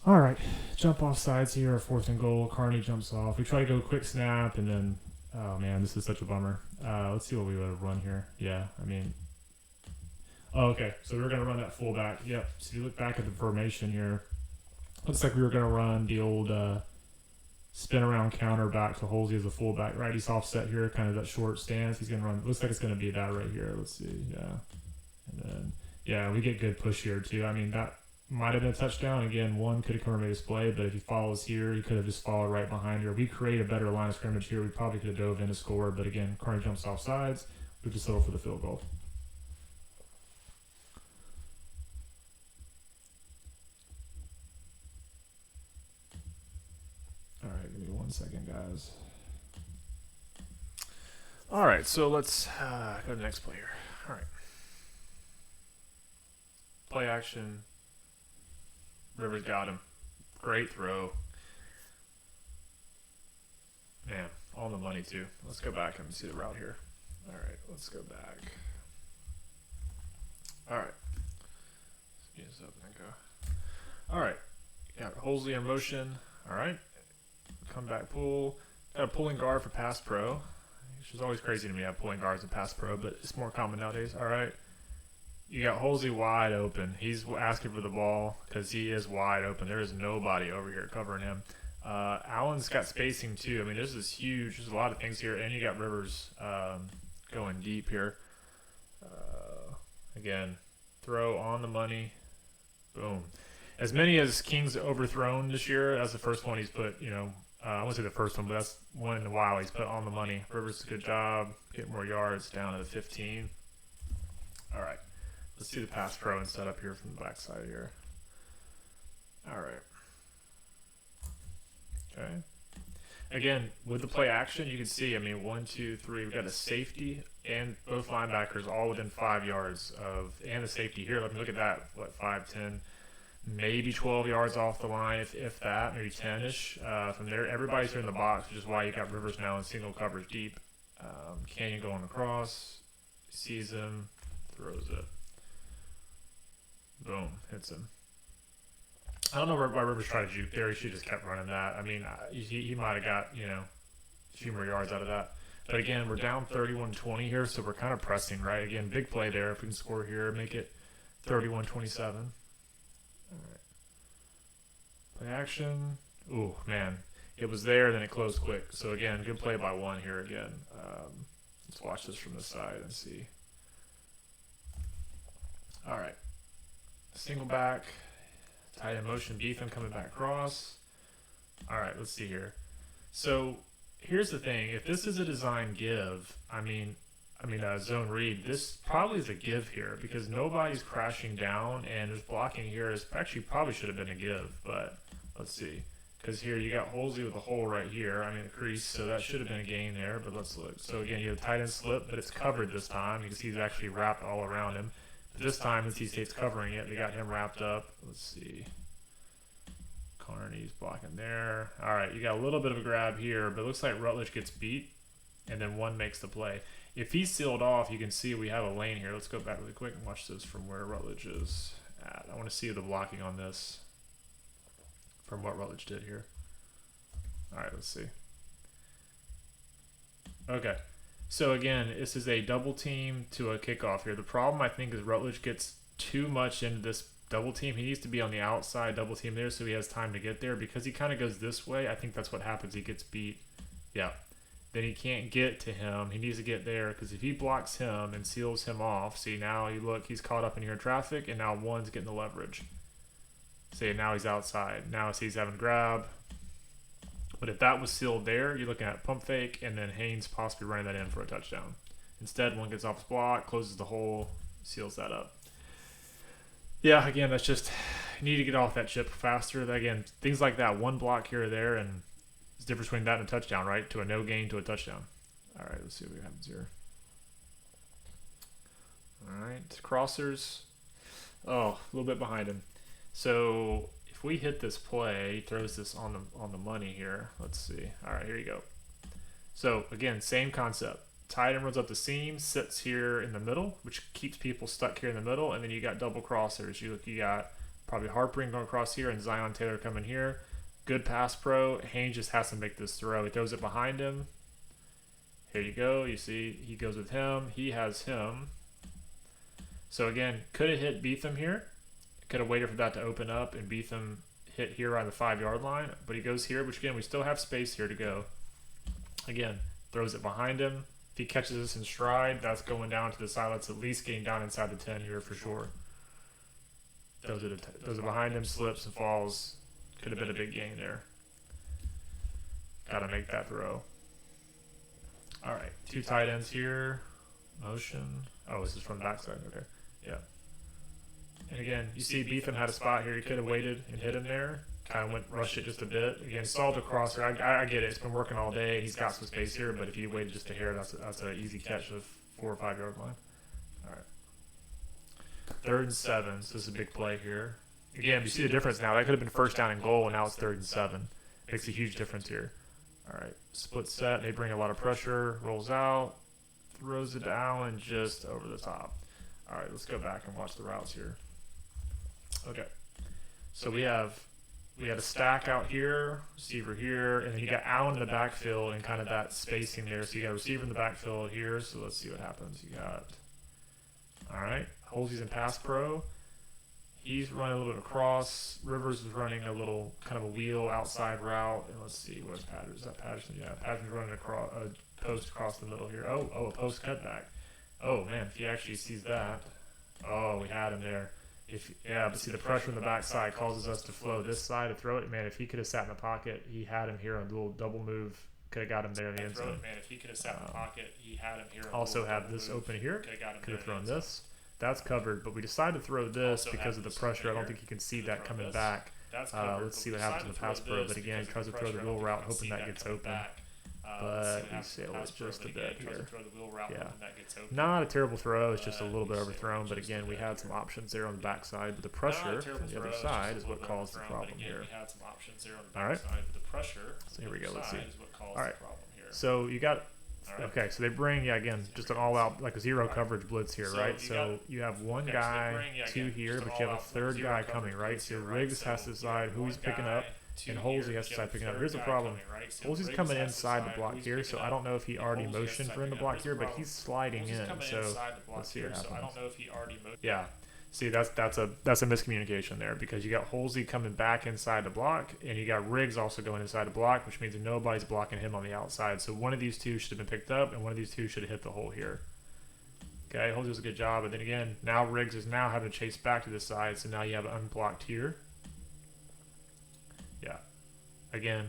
All right, jump off sides here, 4th and goal. Carney jumps off. We try to go quick snap, and then, oh man, this is such a bummer. Let's see what we would have run here. Yeah, I mean, oh, okay, so we're going to run that fullback. Yep, so if you look back at the formation here, looks like we were going to run the old spin around counter back to Holsey as a fullback. Right, he's offset here, kind of that short stance. He's going to run, looks like it's going to be that right here. Let's see, yeah. And then, yeah, we get good push here too. I mean, that might have been a touchdown. Again, one could have come and made a play, but if he follows here, he could have just followed right behind here. We create a better line of scrimmage here. We probably could have dove in to score, but again, Carney jumps off sides. We just settle for the field goal. All right, give me 1 second, guys. All right, so let's go to the next play here. All right. Play action. Rivers got him. Great throw. Man, on the money too. Let's go back and see the route here. All right, let's go back. All right. Speed this up and then go. All right. Got Holsey in motion. All right. Come back pull. Got a pulling guard for pass pro. Which is always crazy to me. I have pulling guards in pass pro, but it's more common nowadays. All right. You got Holsey wide open. He's asking for the ball because he is wide open. There is nobody over here covering him. Allen's got spacing too. I mean, this is huge. There's a lot of things here, and you got Rivers going deep here. Again, throw on the money. Boom. As many as King's overthrown this year, that's the first one he's put, I won't say the first one, but that's one in a while he's put on the money. Rivers, good job. Get more yards down to the 15. All right. Let's do the pass pro and set up here from the backside here. All right. Okay. Again, with the play action, you can see, 1, 2, 3. We've got a safety and both linebackers all within 5 yards of, and the safety here. Let me look at that. 5, 10, maybe 12 yards off the line, if that, maybe 10-ish. From there, everybody's here in the box, which is why you got Rivers now in single coverage deep. Canyon going across, sees him, throws it. Boom, hits him. I don't know why Rivers tried to juke there. He should just kept running that. He might have got, a few more yards out of that. But again, we're down 31-20 here, so we're kind of pressing, right? Again, big play there. If we can score here, make it 31-27. All right. Play action. Ooh, man. It was there, then it closed quick. So again, good play by one here again. Let's watch this from the side and see. All right. Single back, tight end motion, Beetham coming back across. All right, let's see here. So here's the thing: if this is a design give, zone read, this probably is a give here because nobody's crashing down and there's blocking here. It's actually probably should have been a give, but let's see. Because here you got Holsey with a hole right here. A crease, so that should have been a gain there. But let's look. So again, you have tight end slip, but it's covered this time. You can see he's actually wrapped all around him. This time, NC State's covering it. They got him wrapped up. Let's see. Carney's blocking there. All right, you got a little bit of a grab here, but it looks like Rutledge gets beat, and then one makes the play. If he's sealed off, you can see we have a lane here. Let's go back really quick and watch this from where Rutledge is at. I want to see the blocking on this from what Rutledge did here. All right, let's see. Okay. So again, this is a double team to a kickoff here. The problem I think is Rutledge gets too much into this double team. He needs to be on the outside double team there so he has time to get there because he kind of goes this way. I think that's what happens. He gets beat. Yeah. Then he can't get to him. He needs to get there because if he blocks him and seals him off, see now you look, he's caught up in here in traffic and now one's getting the leverage. See, now he's outside. Now he's having grab. But if that was sealed there, you're looking at pump fake and then Haynes possibly running that in for a touchdown. Instead, one gets off his block, closes the hole, seals that up. Yeah, again, that's just, you need to get off that chip faster. Again, things like that, one block here or there, and it's the difference between that and a touchdown, right? To a no gain to a touchdown. All right, let's see what happens here. All right, crossers. Oh, a little bit behind him. So if we hit this play, he throws this on the money here. Let's see. All right, here you go. So again, same concept. Tight end runs up the seam, sits here in the middle, which keeps people stuck here in the middle, and then you got double crossers. You got probably Harpering going across here and Zion Taylor coming here. Good pass pro. Haynes just has to make this throw. He throws it behind him. Here you go. You see he goes with him. He has him. So again, could have hit Beetham here. Could have waited for that to open up and Beetham hit here on the 5-yard line. But he goes here, which again, we still have space here to go. Again, throws it behind him. If he catches this in stride, that's going down to the side. Let's at least getting down inside the 10 here for sure. Throws it behind him, slips and falls. Could have been a big gain there. Got to make that throw. All right, 2 tight ends here. Motion. Oh, this is from the backside. Okay, yeah. And again, you see Beetham had a spot here. He could have waited and hit him there. Kind of rushed it just a bit. Again, solved a crosser. I get it. It's been working all day. He's got some space here, but if you waited just a hair, that's an easy catch of 4 or 5 yard line. All right. 3rd and 7. So this is a big play here. Again, you see the difference now. That could have been 1st down and goal, and now it's 3rd and 7. Makes a huge difference here. All right. Split set. They bring a lot of pressure. Rolls out. Throws it to Allen just over the top. All right. Let's go back and watch the routes here. Okay. So we had a stack out here, receiver here, and then you got Allen in the backfield and kind of that spacing there. So you got a receiver in the backfield here. So let's see what happens. You got, all right, Holsey's in pass pro. He's running a little bit across. Rivers is running a little kind of a wheel outside route. And let's see, where's Patterson? Is that Patterson? Yeah, Patterson's running across a post across the middle here. Oh, a post cutback. Oh man, if he actually sees that. Oh, we had him there. But see the pressure on the backside causes us to flow this side to throw it. Man, if he could have sat in the pocket, he had him here on a little double move. Could have got him there in the end zone. Man, if he could have sat in the pocket, he had him here. Also have this open here. Could have thrown this. That's covered, but we decided to throw this because of the pressure. I don't think you can see that coming back. Let's see what happens in the pass pro. But again, he tries to throw the wheel route, hoping that gets open. But he sailed it just a bit here. Yeah, not a terrible throw. It's just a little bit overthrown. But again, we had some options there on the backside. But the pressure from the other side is what caused the problem here. All right. So here we go. Let's see. All right. So you got. Okay, so they bring, again, just an all-out, like a zero coverage blitz here, right? So you have one guy, 2 here, but you have a 3rd guy coming, right? So Riggs has to decide who he's picking up, and Holsey has to decide picking up. Here's the problem. Holsey's coming inside the block here, so I don't know if he already motioned for him to block here, but he's sliding in, so let's see what happens. Yeah. See, that's a miscommunication there because you got Holsey coming back inside the block, and you got Riggs also going inside the block, which means that nobody's blocking him on the outside. So one of these two should have been picked up, and one of these two should have hit the hole here. Okay, Holsey does a good job, but then again, now Riggs is now having to chase back to the side, so now you have it unblocked here. Yeah. Again.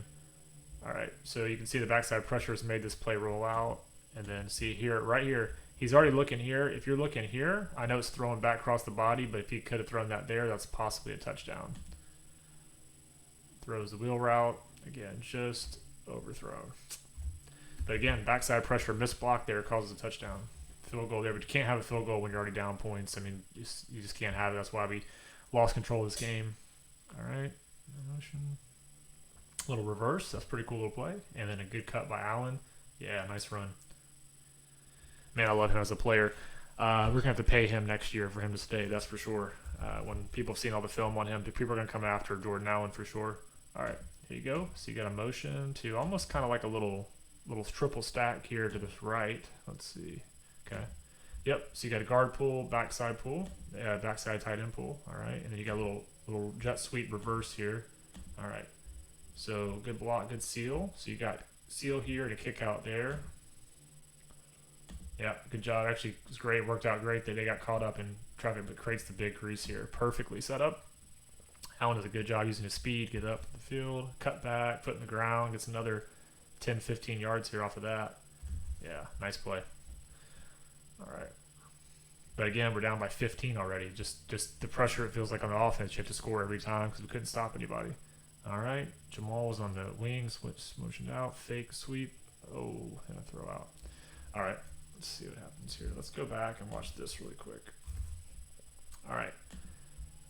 All right, so you can see the backside pressure has made this play roll out, and then see here, right here. He's already looking here. If you're looking here, I know it's throwing back across the body, but if he could have thrown that there, that's possibly a touchdown. Throws the wheel route. Again, just overthrown. But again, backside pressure, missed block there causes a touchdown. Field goal there, but you can't have a field goal when you're already down points. I mean, you just can't have it. That's why we lost control of this game. All right. Motion. Little reverse. That's pretty cool little play. And then a good cut by Allen. Yeah, nice run. Man, I love him as a player. We're going to have to pay him next year for him to stay, that's for sure. When people have seen all the film on him, people are going to come after Jordan Allen for sure. All right, here you go. So you got a motion to almost kind of like a little triple stack here to the right. Let's see. Okay. Yep, so you got a guard pull, backside pull, backside tight end pull. All right, and then you got a little jet sweep reverse here. All right, so good block, good seal. So you got seal here to kick out there. Yeah, good job. Actually, it was great. It worked out great that they got caught up in traffic, but creates the big crease here. Perfectly set up. Allen does a good job using his speed, get up the field, cut back, foot in the ground, gets another 10, 15 yards here off of that. Yeah, nice play. All right. But again, we're down by 15 already. Just the pressure it feels like on the offense. You have to score every time because we couldn't stop anybody. All right, Jamal was on the wing, switch, motioned out, fake sweep. Oh, and a throw out. All right, let's see what happens here. Let's go back and watch this really quick. All right,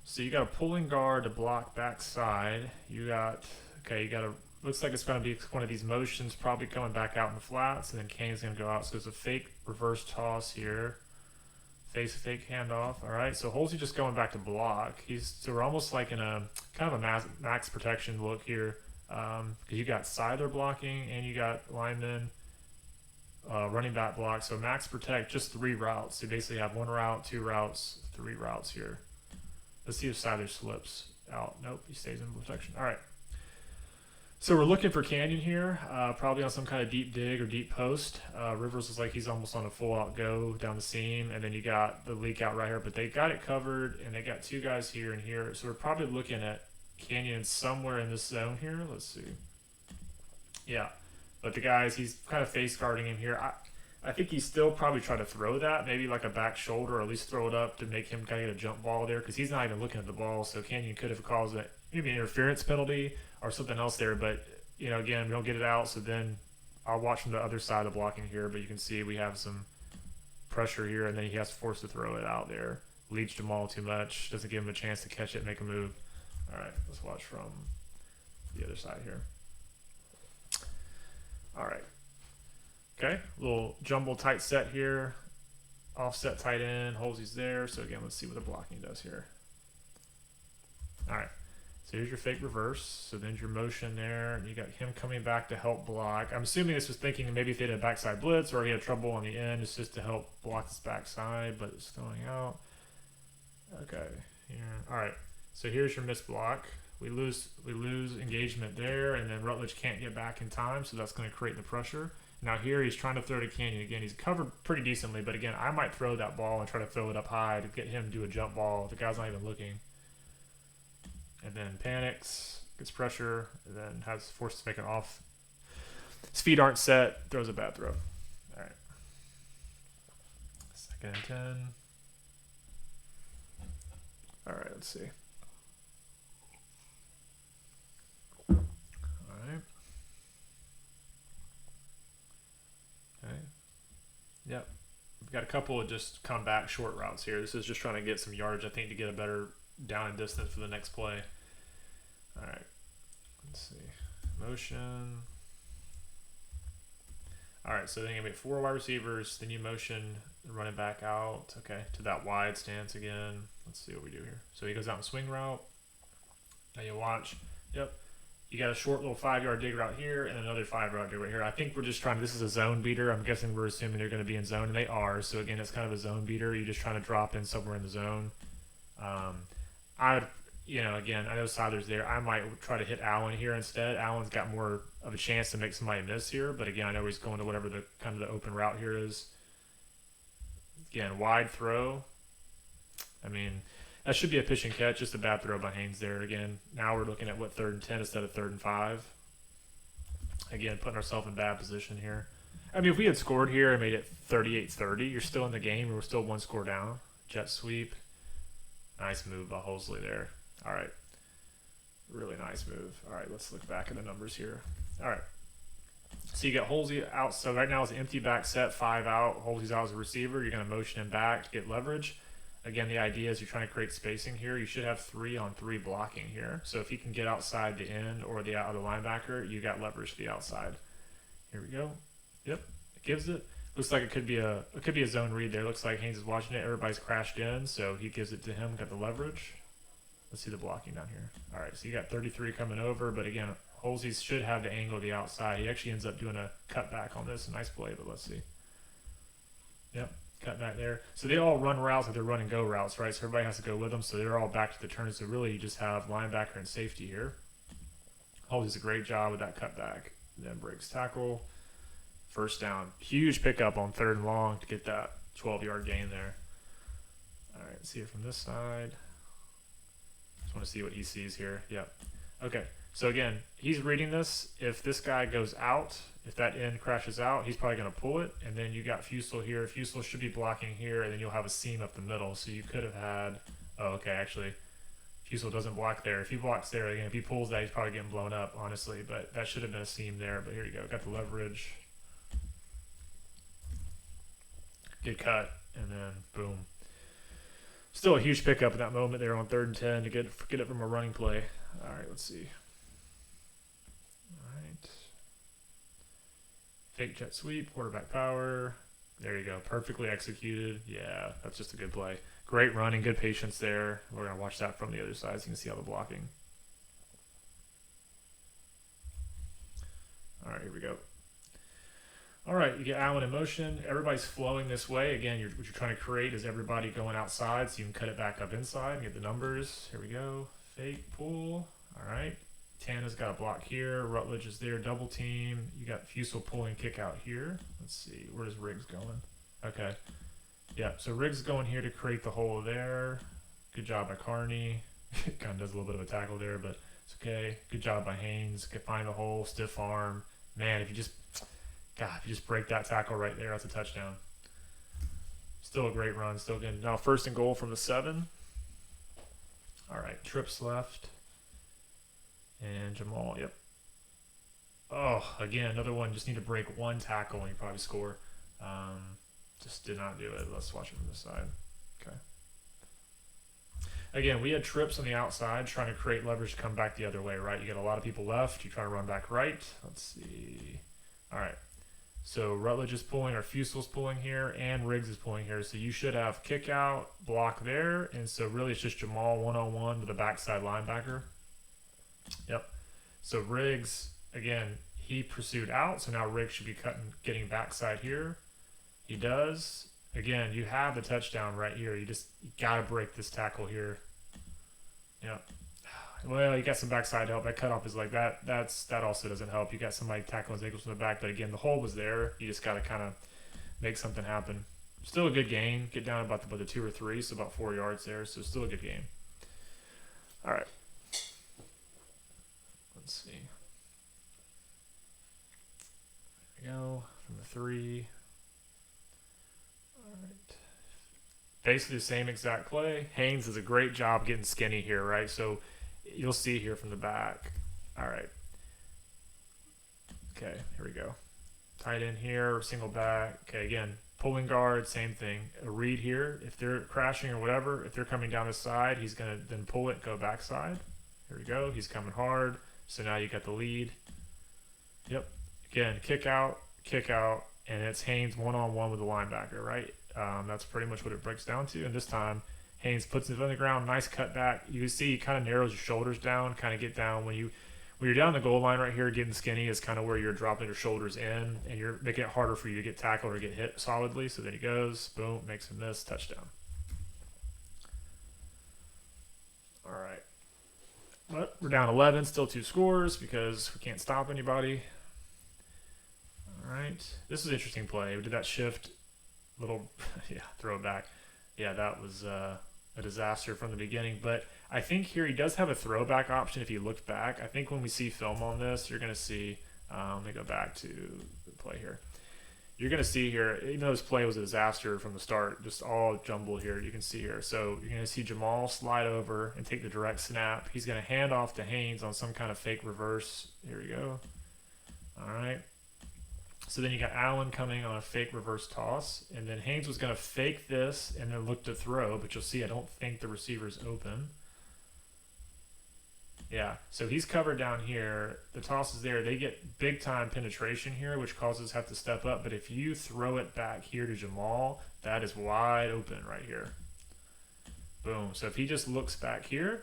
so you got a pulling guard to block backside. You got a. Looks like it's going to be one of these motions, probably coming back out in the flats, and then Kane's going to go out. So it's a fake reverse toss here. Face a fake handoff. All right, so Holsey just going back to block. So we're almost like in a kind of a max protection look here, because you got Siler blocking and you got linemen running back block. So max protect, just 3 routes. So you basically have 1 route, 2 routes, 3 routes here. Let's see if Siler slips out. Nope, he stays in protection. All right. So we're looking for Canyon here, probably on some kind of deep dig or deep post. Rivers looks like he's almost on a full-out go down the seam, and then you got the leak out right here. But they got it covered, and they got 2 guys here and here. So we're probably looking at Canyon somewhere in this zone here. Let's see. Yeah, but the guys, he's kind of face guarding him here. I think he's still probably trying to throw that, maybe like a back shoulder, or at least throw it up to make him kind of get a jump ball there, because he's not even looking at the ball. So Canyon could have caused maybe an interference penalty or something else there, but again, we don't get it out. So then I'll watch from the other side of the blocking here, but you can see we have some pressure here, and then he has to force to throw it out there. Leads Jamal too much, doesn't give him a chance to catch it and make a move. All right, let's watch from the other side here. All right. Okay, little jumble tight set here. Offset tight end, Holsey's there. So again, let's see what the blocking does here. All right. So here's your fake reverse. So then your motion there, and you got him coming back to help block. I'm assuming this was thinking maybe if they did a backside blitz or he had trouble on the end, it's just to help block this backside, but it's throwing out. Okay, here. All right. So here's your missed block. We lose engagement there, and then Rutledge can't get back in time, so that's going to create the pressure. Now here he's trying to throw to Canyon again. He's covered pretty decently, but again, I might throw that ball and try to throw it up high to get him to do a jump ball. The guy's not even looking. And then panics, gets pressure, and then has forced to make it off. His feet aren't set, throws a bad throw. All right. 2nd and 10. All right, let's see. All right. Okay. Yep. We've got a couple of just come back short routes here. This is just trying to get some yards, I think, to get a better down and distance for the next play. All right, let's see. Motion. All right, so then you make 4 wide receivers. Then you motion the running back out. Okay, to that wide stance again. Let's see what we do here. So he goes out and swing route. Now you watch. Yep. You got a short little 5-yard dig route here and another 5-yard dig right here. I think we're just trying. This is a zone beater. I'm guessing we're assuming they're going to be in zone, and they are. So again, it's kind of a zone beater. You're just trying to drop in somewhere in the zone. Again, I know Siler's there. I might try to hit Allen here instead. Allen's got more of a chance to make somebody miss here, but again, I know he's going to whatever the kind of the open route here is. Again, wide throw. I mean, that should be a pitch and catch. Just a bad throw by Haynes there. Again, now we're looking at 3rd and 10 instead of 3rd and 5. Again, putting ourselves in bad position here. I mean, if we had scored here and made it 38-30, you're still in the game. We're still 1 score down. Jet sweep. Nice move by Holsey there. All right. Really nice move. All right, let's look back at the numbers here. All right. So you got Holsey out. So right now it's an empty back set, 5 out. Holsey's out as a receiver. You're going to motion him back to get leverage. Again, the idea is you're trying to create spacing here. You should have 3-on-3 blocking here. So if he can get outside the end or the out of the linebacker, you got leverage to the outside. Here we go. Yep, it gives it. Looks like it could be a zone read there. Looks like Haynes is watching it. Everybody's crashed in, so he gives it to him. Got the leverage. Let's see the blocking down here. All right, so you got 33 coming over, but again, Holsey should have the angle to the outside. He actually ends up doing a cutback on this. A nice play, but let's see. Yep, cut back there. So they all run routes, like they're run and go routes, right? So everybody has to go with them. So they're all back to the turn. So really, you just have linebacker and safety here. Holsey does a great job with that cutback. Then breaks tackle. 1st down. Huge pickup on 3rd and long to get that 12-yard gain there. All right, see it from this side. Just want to see what he sees here. Yep. Okay. So again, he's reading this. If this guy goes out, if that end crashes out, he's probably going to pull it. And then you got Fusel here. Fusel should be blocking here, and then you'll have a seam up the middle. So you could have had, oh, okay, actually, Fusel doesn't block there. If he blocks there, again, if he pulls that, he's probably getting blown up, honestly. But that should have been a seam there. But here you go. Got the leverage. Good cut, and then boom. Still a huge pickup in that moment there on 3rd and 10 to get it from a running play. All right, let's see. All right. Fake jet sweep, quarterback power. There you go. Perfectly executed. Yeah, that's just a good play. Great running, good patience there. We're going to watch that from the other side so you can see all the blocking. All right, here we go. All right, you get Allen in motion. Everybody's flowing this way. Again, what you're trying to create is everybody going outside so you can cut it back up inside and get the numbers. Here we go. Fake pull. All right. Tana's got a block here. Rutledge is there. Double team. You got Fusel pulling kick out here. Let's see. Where's Riggs going? Okay. Yeah, so Riggs is going here to create the hole there. Good job by Carney. Kind of does a little bit of a tackle there, but it's okay. Good job by Haynes. Can find the hole. Stiff arm. Man, if you just break that tackle right there, that's a touchdown. Still a great run. Still good. Now 1st and goal from the 7. All right, trips left. And Jamal, yep. Oh, again, another one. Just need to break one tackle and you probably score. Just did not do it. Let's watch it from this side. Okay. Again, we had trips on the outside trying to create leverage to come back the other way, right? You got a lot of people left. You try to run back right. Let's see. All right. So Rutledge is pulling, or Fusel's pulling here, and Riggs is pulling here. So you should have kick out, block there. And so really it's just Jamal one-on-one with a backside linebacker. Yep. So Riggs, again, he pursued out. So now Riggs should be getting backside here. He does. Again, you have the touchdown right here. You got to break this tackle here. Yep. Well, you got some backside help. That cutoff is like that. That also doesn't help. You got somebody tackling his ankles from the back, but again, the hole was there. You just got to kind of make something happen. Still a good gain. Get down about the 2 or 3, so about 4 yards there. So still a good game. All right. Let's see. There we go. From the 3. All right. Basically the same exact play. Haynes does a great job getting skinny here, right? So you'll see here from the back. All right. Okay, here we go. Tight end here, single back. Okay, again, pulling guard, same thing. A read here. If they're crashing or whatever, if they're coming down the side, he's going to then pull it and go backside. Here we go. He's coming hard. So now you got the lead. Yep. Again, kick out, and it's Haynes one-on-one with the linebacker, right? That's pretty much what it breaks down to. And this time, Haynes puts it on the ground, nice cutback. You can see he kind of narrows your shoulders down, kind of get down. When you're down the goal line right here, getting skinny is kind of where you're dropping your shoulders in, and you're making it harder for you to get tackled or get hit solidly. So then he goes, boom, makes a miss, touchdown. All right. But we're down 11, still 2 scores because we can't stop anybody. All right. This is an interesting play. We did that shift, little, throw it back. Yeah, that was a disaster from the beginning. But I think here he does have a throwback option if you look back. I think when we see film on this, you're going to see, let me go back to the play here. You're going to see here, even though this play was a disaster from the start, just all jumbled here, you can see here. So you're going to see Jamal slide over and take the direct snap. He's going to hand off to Haynes on some kind of fake reverse. Here we go. All right. So then you got Allen coming on a fake reverse toss, and then Haynes was going to fake this and then look to throw, but you'll see I don't think the receiver's open. Yeah, so he's covered down here. The toss is there. They get big-time penetration here, which causes have to step up. But if you throw it back here to Jamal, that is wide open right here. Boom. So if he just looks back here,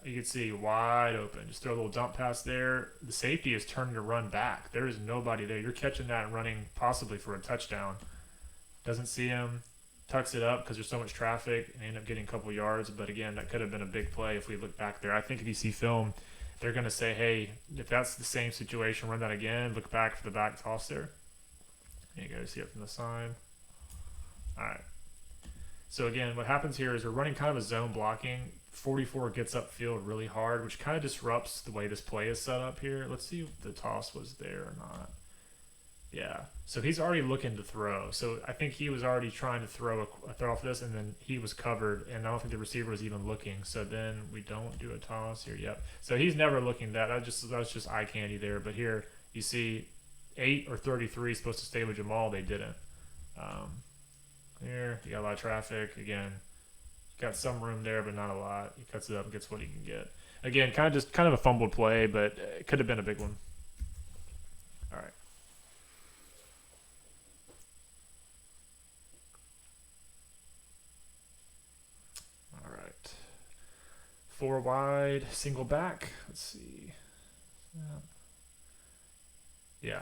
you can see wide open. Just throw a little dump pass there. The safety is turning to run back. There is nobody there. You're catching that and running possibly for a touchdown. Doesn't see him. Tucks it up because there's so much traffic and end up getting a couple yards. But again, that could have been a big play if we look back there. I think if you see film, they're going to say, hey, if that's the same situation, run that again. Look back for the back toss there. There you go. See it from the side. All right. So again, what happens here is we're running kind of a zone blocking 44 gets upfield really hard, which kind of disrupts the way this play is set up here. Let's see if the toss was there or not. Yeah, so he's already looking to throw. So I think he was already trying to throw a throw off this, and then he was covered, and I don't think the receiver was even looking. So then we don't do a toss here. Yep. So he's never looking that. That was just eye candy there. But here you see 8 or 33 is supposed to stay with Jamal. They didn't. Here you got a lot of traffic again. Got some room there, but not a lot. He cuts it up and gets what he can get. Again, kind of a fumbled play, but it could have been a big one. All right. All right. 4 wide, single back. Let's see. Yeah.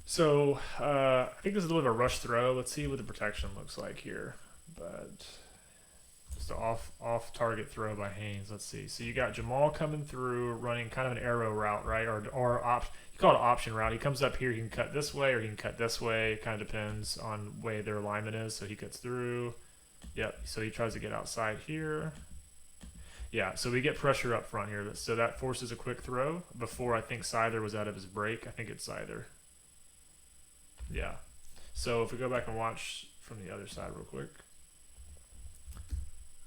So I think this is a little bit of a rush throw. Let's see what the protection looks like here. But just an off target throw by Haynes. Let's see. So you got Jamal coming through, running kind of an arrow route, right? Or you call it an option route. He comes up here. He can cut this way or he can cut this way. It kind of depends on the way their alignment is. So he cuts through. Yep. So he tries to get outside here. Yeah, so we get pressure up front here. So that forces a quick throw. Before, I think Seither was out of his break. I think it's Seither. Yeah. So if we go back and watch from the other side real quick.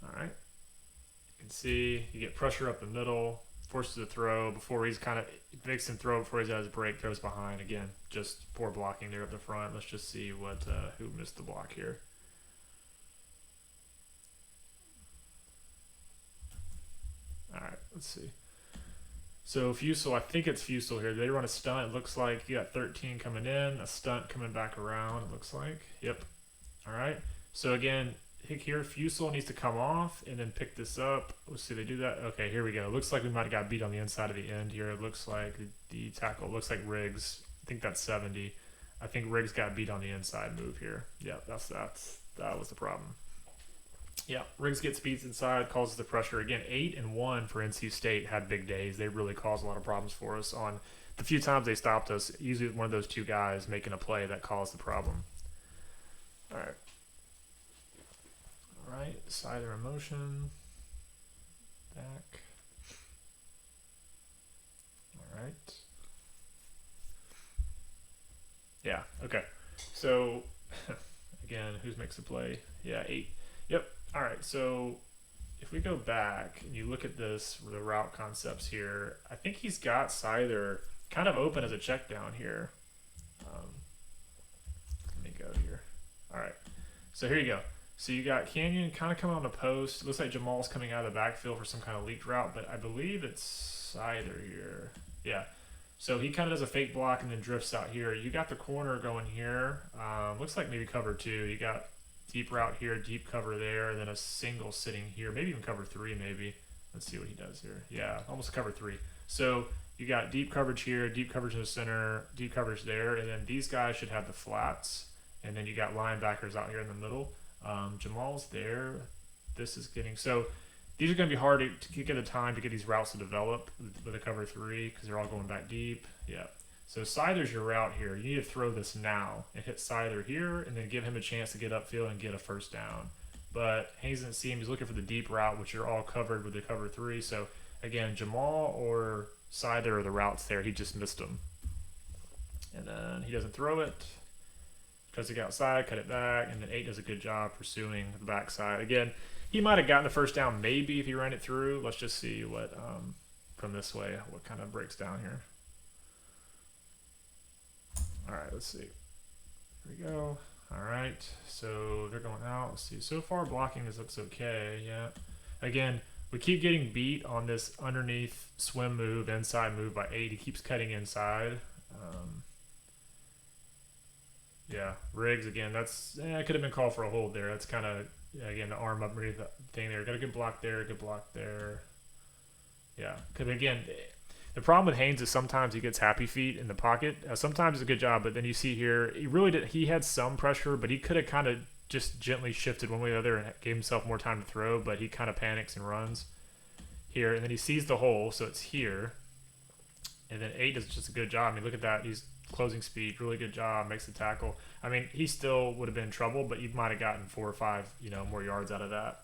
All right. You can see you get pressure up the middle, forces a throw before he's kind of makes him throw before he's out of his break, throws behind. Again, just poor blocking there up the front. Let's just see what who missed the block here. All right, let's see. So Fusel, I think it's Fusel here. They run a stunt. It looks like you got 13 coming in, a stunt coming back around, it looks like. Yep. All right. So again, here, Fusel needs to come off and then pick this up. Let's see, they do that. Okay, here we go. It looks like we might have got beat on the inside of the end here. It looks like the tackle, looks like Riggs. I think that's 70. I think Riggs got beat on the inside move here. Yeah, that was the problem. Yeah, Riggs gets beats inside, causes the pressure. Again, 8-1 for NC State had big days. They really caused a lot of problems for us on the few times they stopped us. Usually one of those two guys making a play that caused the problem. All right. All right, Seither in motion. Back. All right. Yeah, okay. So, again, who makes the play? Yeah, 8. Yep. All right, so if we go back and you look at this, the route concepts here, I think he's got Seither kind of open as a check down here. Let me go here. All right, so here you go. So you got Canyon kind of coming on the post. It looks like Jamal's coming out of the backfield for some kind of leaked route, but I believe it's Seither here. Yeah. So he kind of does a fake block and then drifts out here. You got the corner going here. Looks like maybe cover 2. You got deep route here, deep cover there, and then a single sitting here. Maybe even cover 3, maybe. Let's see what he does here. Yeah, almost cover 3. So you got deep coverage here, deep coverage in the center, deep coverage there, and then these guys should have the flats. And then you got linebackers out here in the middle. Jamal's there. This is getting... So these are going to be hard to get the time to get these routes to develop with a cover 3 because they're all going back deep. Yeah. So Seither's your route here. You need to throw this now and hit Seither here and then give him a chance to get upfield and get a first down. But Haynes didn't see him. He's looking for the deep route, which are all covered with the cover 3. So, again, Jamal or Seither are the routes there. He just missed them. And then he doesn't throw it. Tries to get outside, cut it back, and then 8 does a good job pursuing the backside. Again, he might have gotten the first down maybe if he ran it through. Let's just see what, from this way, what kind of breaks down here. All right, let's see. Here we go. All right, so they're going out. Let's see. So far, blocking this looks okay. Yeah. Again, we keep getting beat on this underneath swim move, inside move by 8. He keeps cutting inside. Yeah, Riggs again. That's it could have been called for a hold there. That's kind of again the arm up the thing there. Got a good block there. Good block there. Yeah, because again. The problem with Haynes is sometimes he gets happy feet in the pocket. Sometimes it's a good job, but then you see here, he really did. He had some pressure, but he could have kind of just gently shifted one way or the other and gave himself more time to throw, but he kind of panics and runs here. And then he sees the hole, so it's here. And then 8 does just a good job. I mean, look at that. He's closing speed, really good job, makes the tackle. I mean, he still would have been in trouble, but he might have gotten 4 or 5, more yards out of that.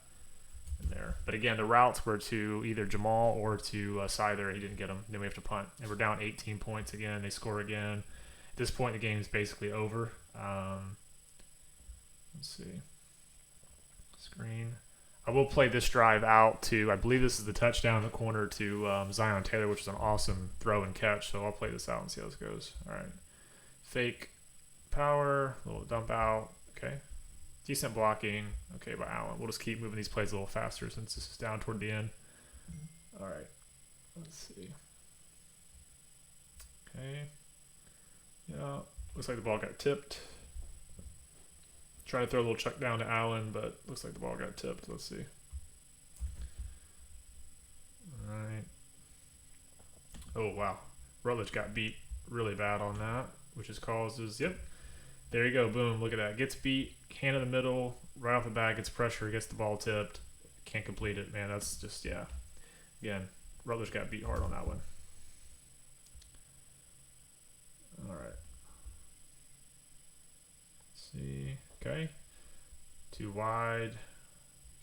in there. But again, the routes were to either Jamal or to Scyther. He didn't get them. Then we have to punt. And we're down 18 points again. They score again. At this point, the game is basically over. Let's see. Screen. I will play this drive out to, I believe this is the touchdown in the corner to Zion Taylor, which is an awesome throw and catch. So I'll play this out and see how this goes. All right. Fake power, little dump out. Okay. Decent blocking. Okay, by Allen. We'll just keep moving these plays a little faster since this is down toward the end. All right. Let's see. Okay. Yeah. Looks like the ball got tipped. Try to throw a little check down to Allen, but looks like the ball got tipped. Let's see. All right. Oh, wow. Rutledge got beat really bad on that, which is causes, yep. There you go. Boom. Look at that. Gets beat. Hand in the middle. Right off the bat. Gets pressure. Gets the ball tipped. Can't complete it. Man, that's just, yeah. Again, Rutledge got beat hard on that one. All right. Let's see. Okay. Too wide.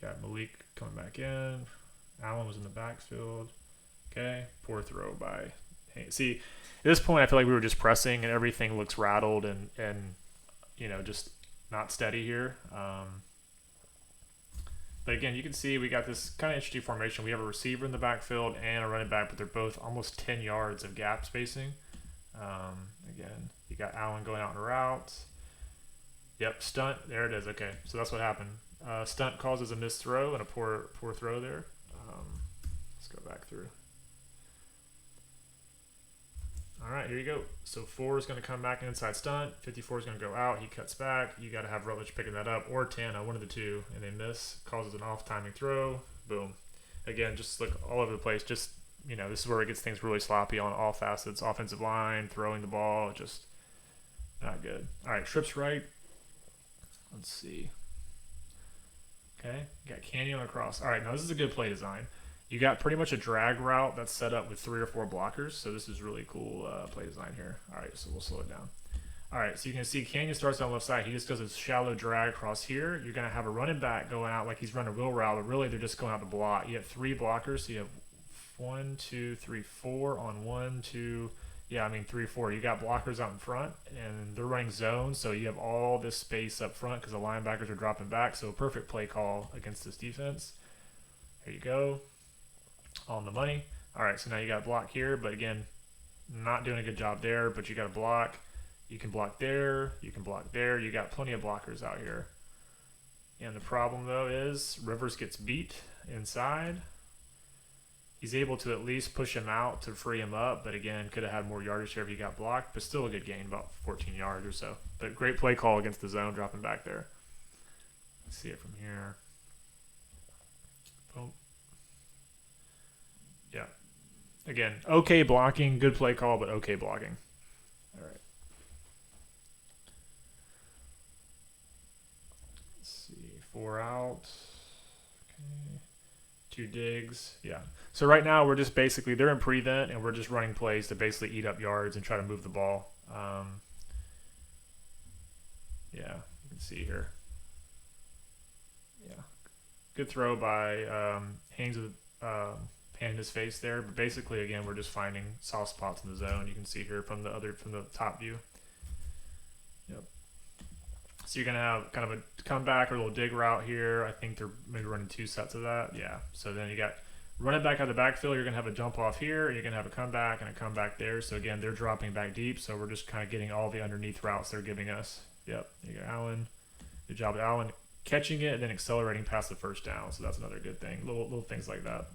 Got Malik coming back in. Allen was in the backfield. Okay. Poor throw by. See, at this point, I feel like we were just pressing and everything looks rattled and you know, just not steady here. But again, you can see we got this kind of interesting formation. We have a receiver in the backfield and a running back, but they're both almost 10 yards of gap spacing. Again, you got Allen going out in a route. Yep, stunt. There it is. Okay, so that's what happened. Stunt causes a missed throw and a poor throw there. Let's go back through. All right, here you go. So 4 is going to come back inside stunt. 54 is going to go out. He cuts back. You got to have Rutledge picking that up, or Tana, one of the two, and they miss. Causes an off-timing throw. Boom. Again, just look all over the place. Just, you know, this is where it gets things really sloppy on all facets. Offensive line, throwing the ball, just not good. All right, trips right. Let's see. Okay, you got Canyon across. All right, now this is a good play design. You got pretty much a drag route that's set up with 3 or 4 blockers, so this is really cool play design here. All right, so we'll slow it down. All right, so you can see Canyon starts on the left side. He just does a shallow drag across here. You're going to have a running back going out like he's running a wheel route, but really they're just going out to block. You have 3 blockers, so you have 1, 2, 3, 4 on 1, 2, yeah, I mean 3, 4. You got blockers out in front, and they're running zone, so you have all this space up front because the linebackers are dropping back, so perfect play call against this defense. There you go. On the money. All right, so now you got a block here, but again, not doing a good job there, but you got a block. You can block there. You can block there. You got plenty of blockers out here. And the problem, though, is Rivers gets beat inside. He's able to at least push him out to free him up, but again, could have had more yardage there if he got blocked, but still a good gain, about 14 yards or so. But great play call against the zone, dropping back there. Let's see it from here. Boom. Yeah. Again, okay blocking, good play call, but okay blocking. All right. Let's see. 4 out. Okay. 2 digs. Yeah. So right now we're just basically, they're in prevent and we're just running plays to basically eat up yards and try to move the ball. Yeah, you can see here. Yeah. Good throw by Haynes with pan his face there, but basically again we're just finding soft spots in the zone. You can see here from the top view. Yep. So you're gonna have kind of a comeback or a little dig route here. I think they're maybe running 2 sets of that. Yeah. So then you got running back out of the backfield. You're gonna have a jump off here. And you're gonna have a comeback and a comeback there. So again, they're dropping back deep. So we're just kind of getting all the underneath routes they're giving us. Yep. You got Allen. Good job, Allen, catching it and then accelerating past the first down. So that's another good thing. Little things like that.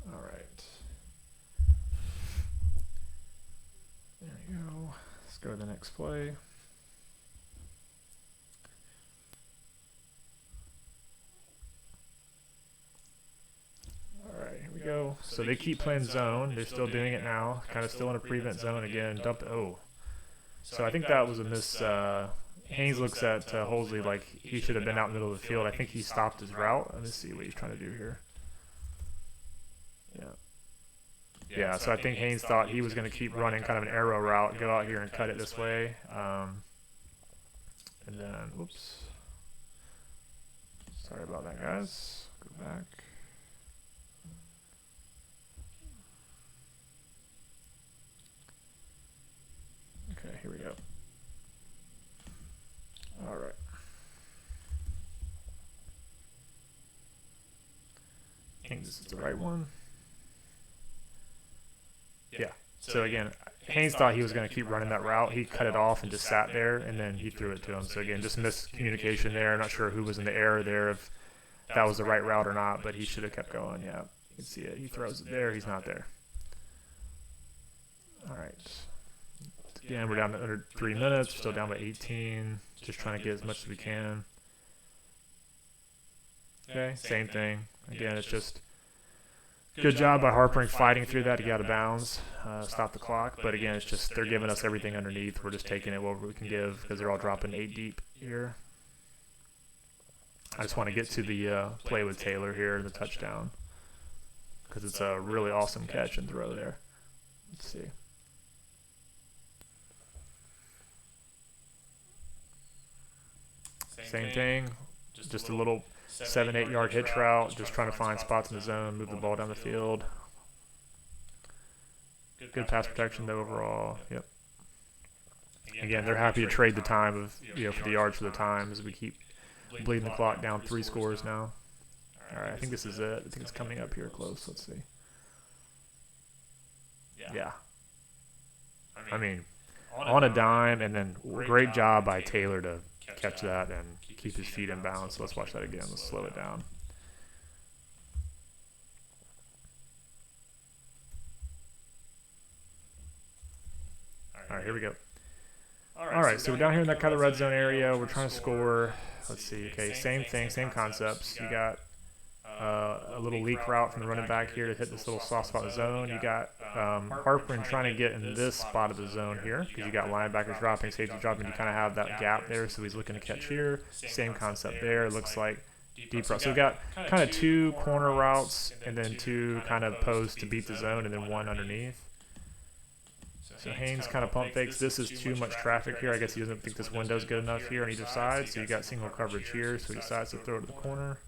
All right. There you go. Let's go to the next play. All right, here we go. So they keep playing zone. They're still doing it now. Kind of still in a prevent zone again. Dump. Oh. So I think that was a miss. Haynes looks at Holsley like he should have been out in the middle of the field. I think he stopped his route. Let me see what he's trying to do here. Yeah. Yeah, so I think Haynes thought he was going to keep running kind of an arrow route, go out here and cut it this way. And then, whoops. Sorry about that, guys. Go back. Okay, here we go. All right. I think this is the right one. Yeah. So again, Haynes thought he was going to keep running that route. He cut it off and just sat there, and then he threw it to him. So again, just miscommunication there. Not sure who was in the error there, if that was the right route or not, but he should have kept going. Yeah, you can see it. He throws it there. He's not there. All right. Again, we're down to under 3 minutes. Still down by 18. Just trying to get as much as we can. Okay, same thing. Again, it's just good job by Harpering fighting through that to get out of bounds, stop the clock. But again, it's just they're giving us everything underneath. We're just taking it what we can give because they're all dropping 8 deep here. I just want to get to the play with Taylor here and the touchdown because it's a really awesome catch and throw there. Let's see. Same thing, just a little 7-8 yard hitch route, just trying to find spots in the zone, move the ball down the field. Good pass protection though overall. Yep. Again, they're happy to trade the time of for the yards for the time as we keep bleeding the clock down 3 scores now. All right, I think this is it. I think it's coming up here close. Let's see. Yeah. I mean, on a dime, and then great job by Taylor to catch that and keep his feet in bounds. So let's watch that again. Let's slow it down. All right, here we go. All right, so we're down here in that kind of red zone area. We're trying to score. Let's see. Okay, same thing, same concepts. You got a little leak route from the running back here to hit this little soft spot in the zone. You got Harpering trying to get in this spot of the zone here because you got linebackers dropping, safety dropping. You kind of have that gap there, so he's looking to catch here. Same concept there. It looks like deep route. So we've got kind of 2 corner routes and then 2 kind of posts to beat the zone and then 1 underneath. So Haynes kind of pump fakes. This is too much traffic here. I guess he doesn't think this window's good enough here on either side. So you got single coverage here, so he decides to throw it to the corner.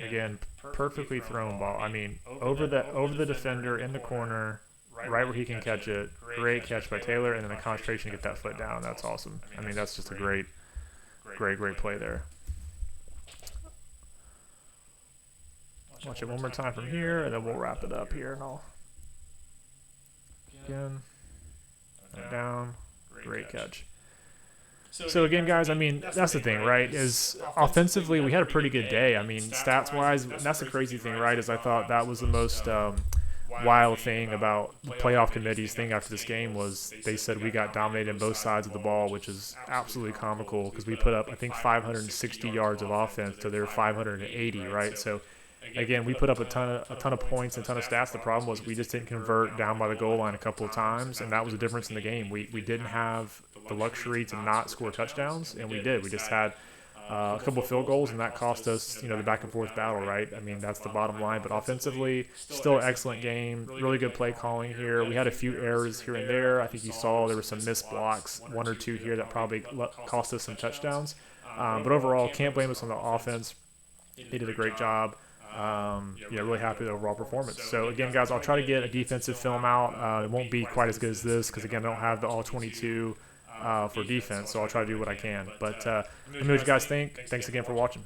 Again, perfectly thrown ball. I mean, over the defender in the corner, right where he can catch it. Great catch by Taylor, and then the concentration to get that foot down. That's awesome. I mean, that's just a great play there. Watch it one more time from here, and then we'll wrap it up here and all. Again, down, great catch. So again, guys, I mean, that's the thing, right, is offensively we had a pretty good day. I mean, stats-wise, that's the crazy thing, right, is I thought that was the most wild thing about the playoff committee's thing after this game was they said we got dominated on both sides of the ball, which is absolutely comical because we put up, I think, 560 yards of offense to their 580, right? So again, we put up a ton of points and a ton of stats. The problem was we just didn't convert down by the goal line a couple of times, and that was the difference in the game. We didn't have the luxury to not score touchdowns, and we did. We just had a couple of field goals, and that cost us, the back and forth battle, right? I mean, that's the bottom line. But offensively, still an excellent game. Really good play calling here. We had a few errors here and there. I think you saw there were some missed blocks, 1 or 2 here that probably cost us some touchdowns. But overall, can't blame us on the offense. They did a great job. Really happy with the overall performance. So again, guys, I'll try to get a defensive film out. It won't be quite as good as this because again, I don't have the all 22 for defense, so I'll try to do what I can. But let me know what you guys think. Thanks again for watching.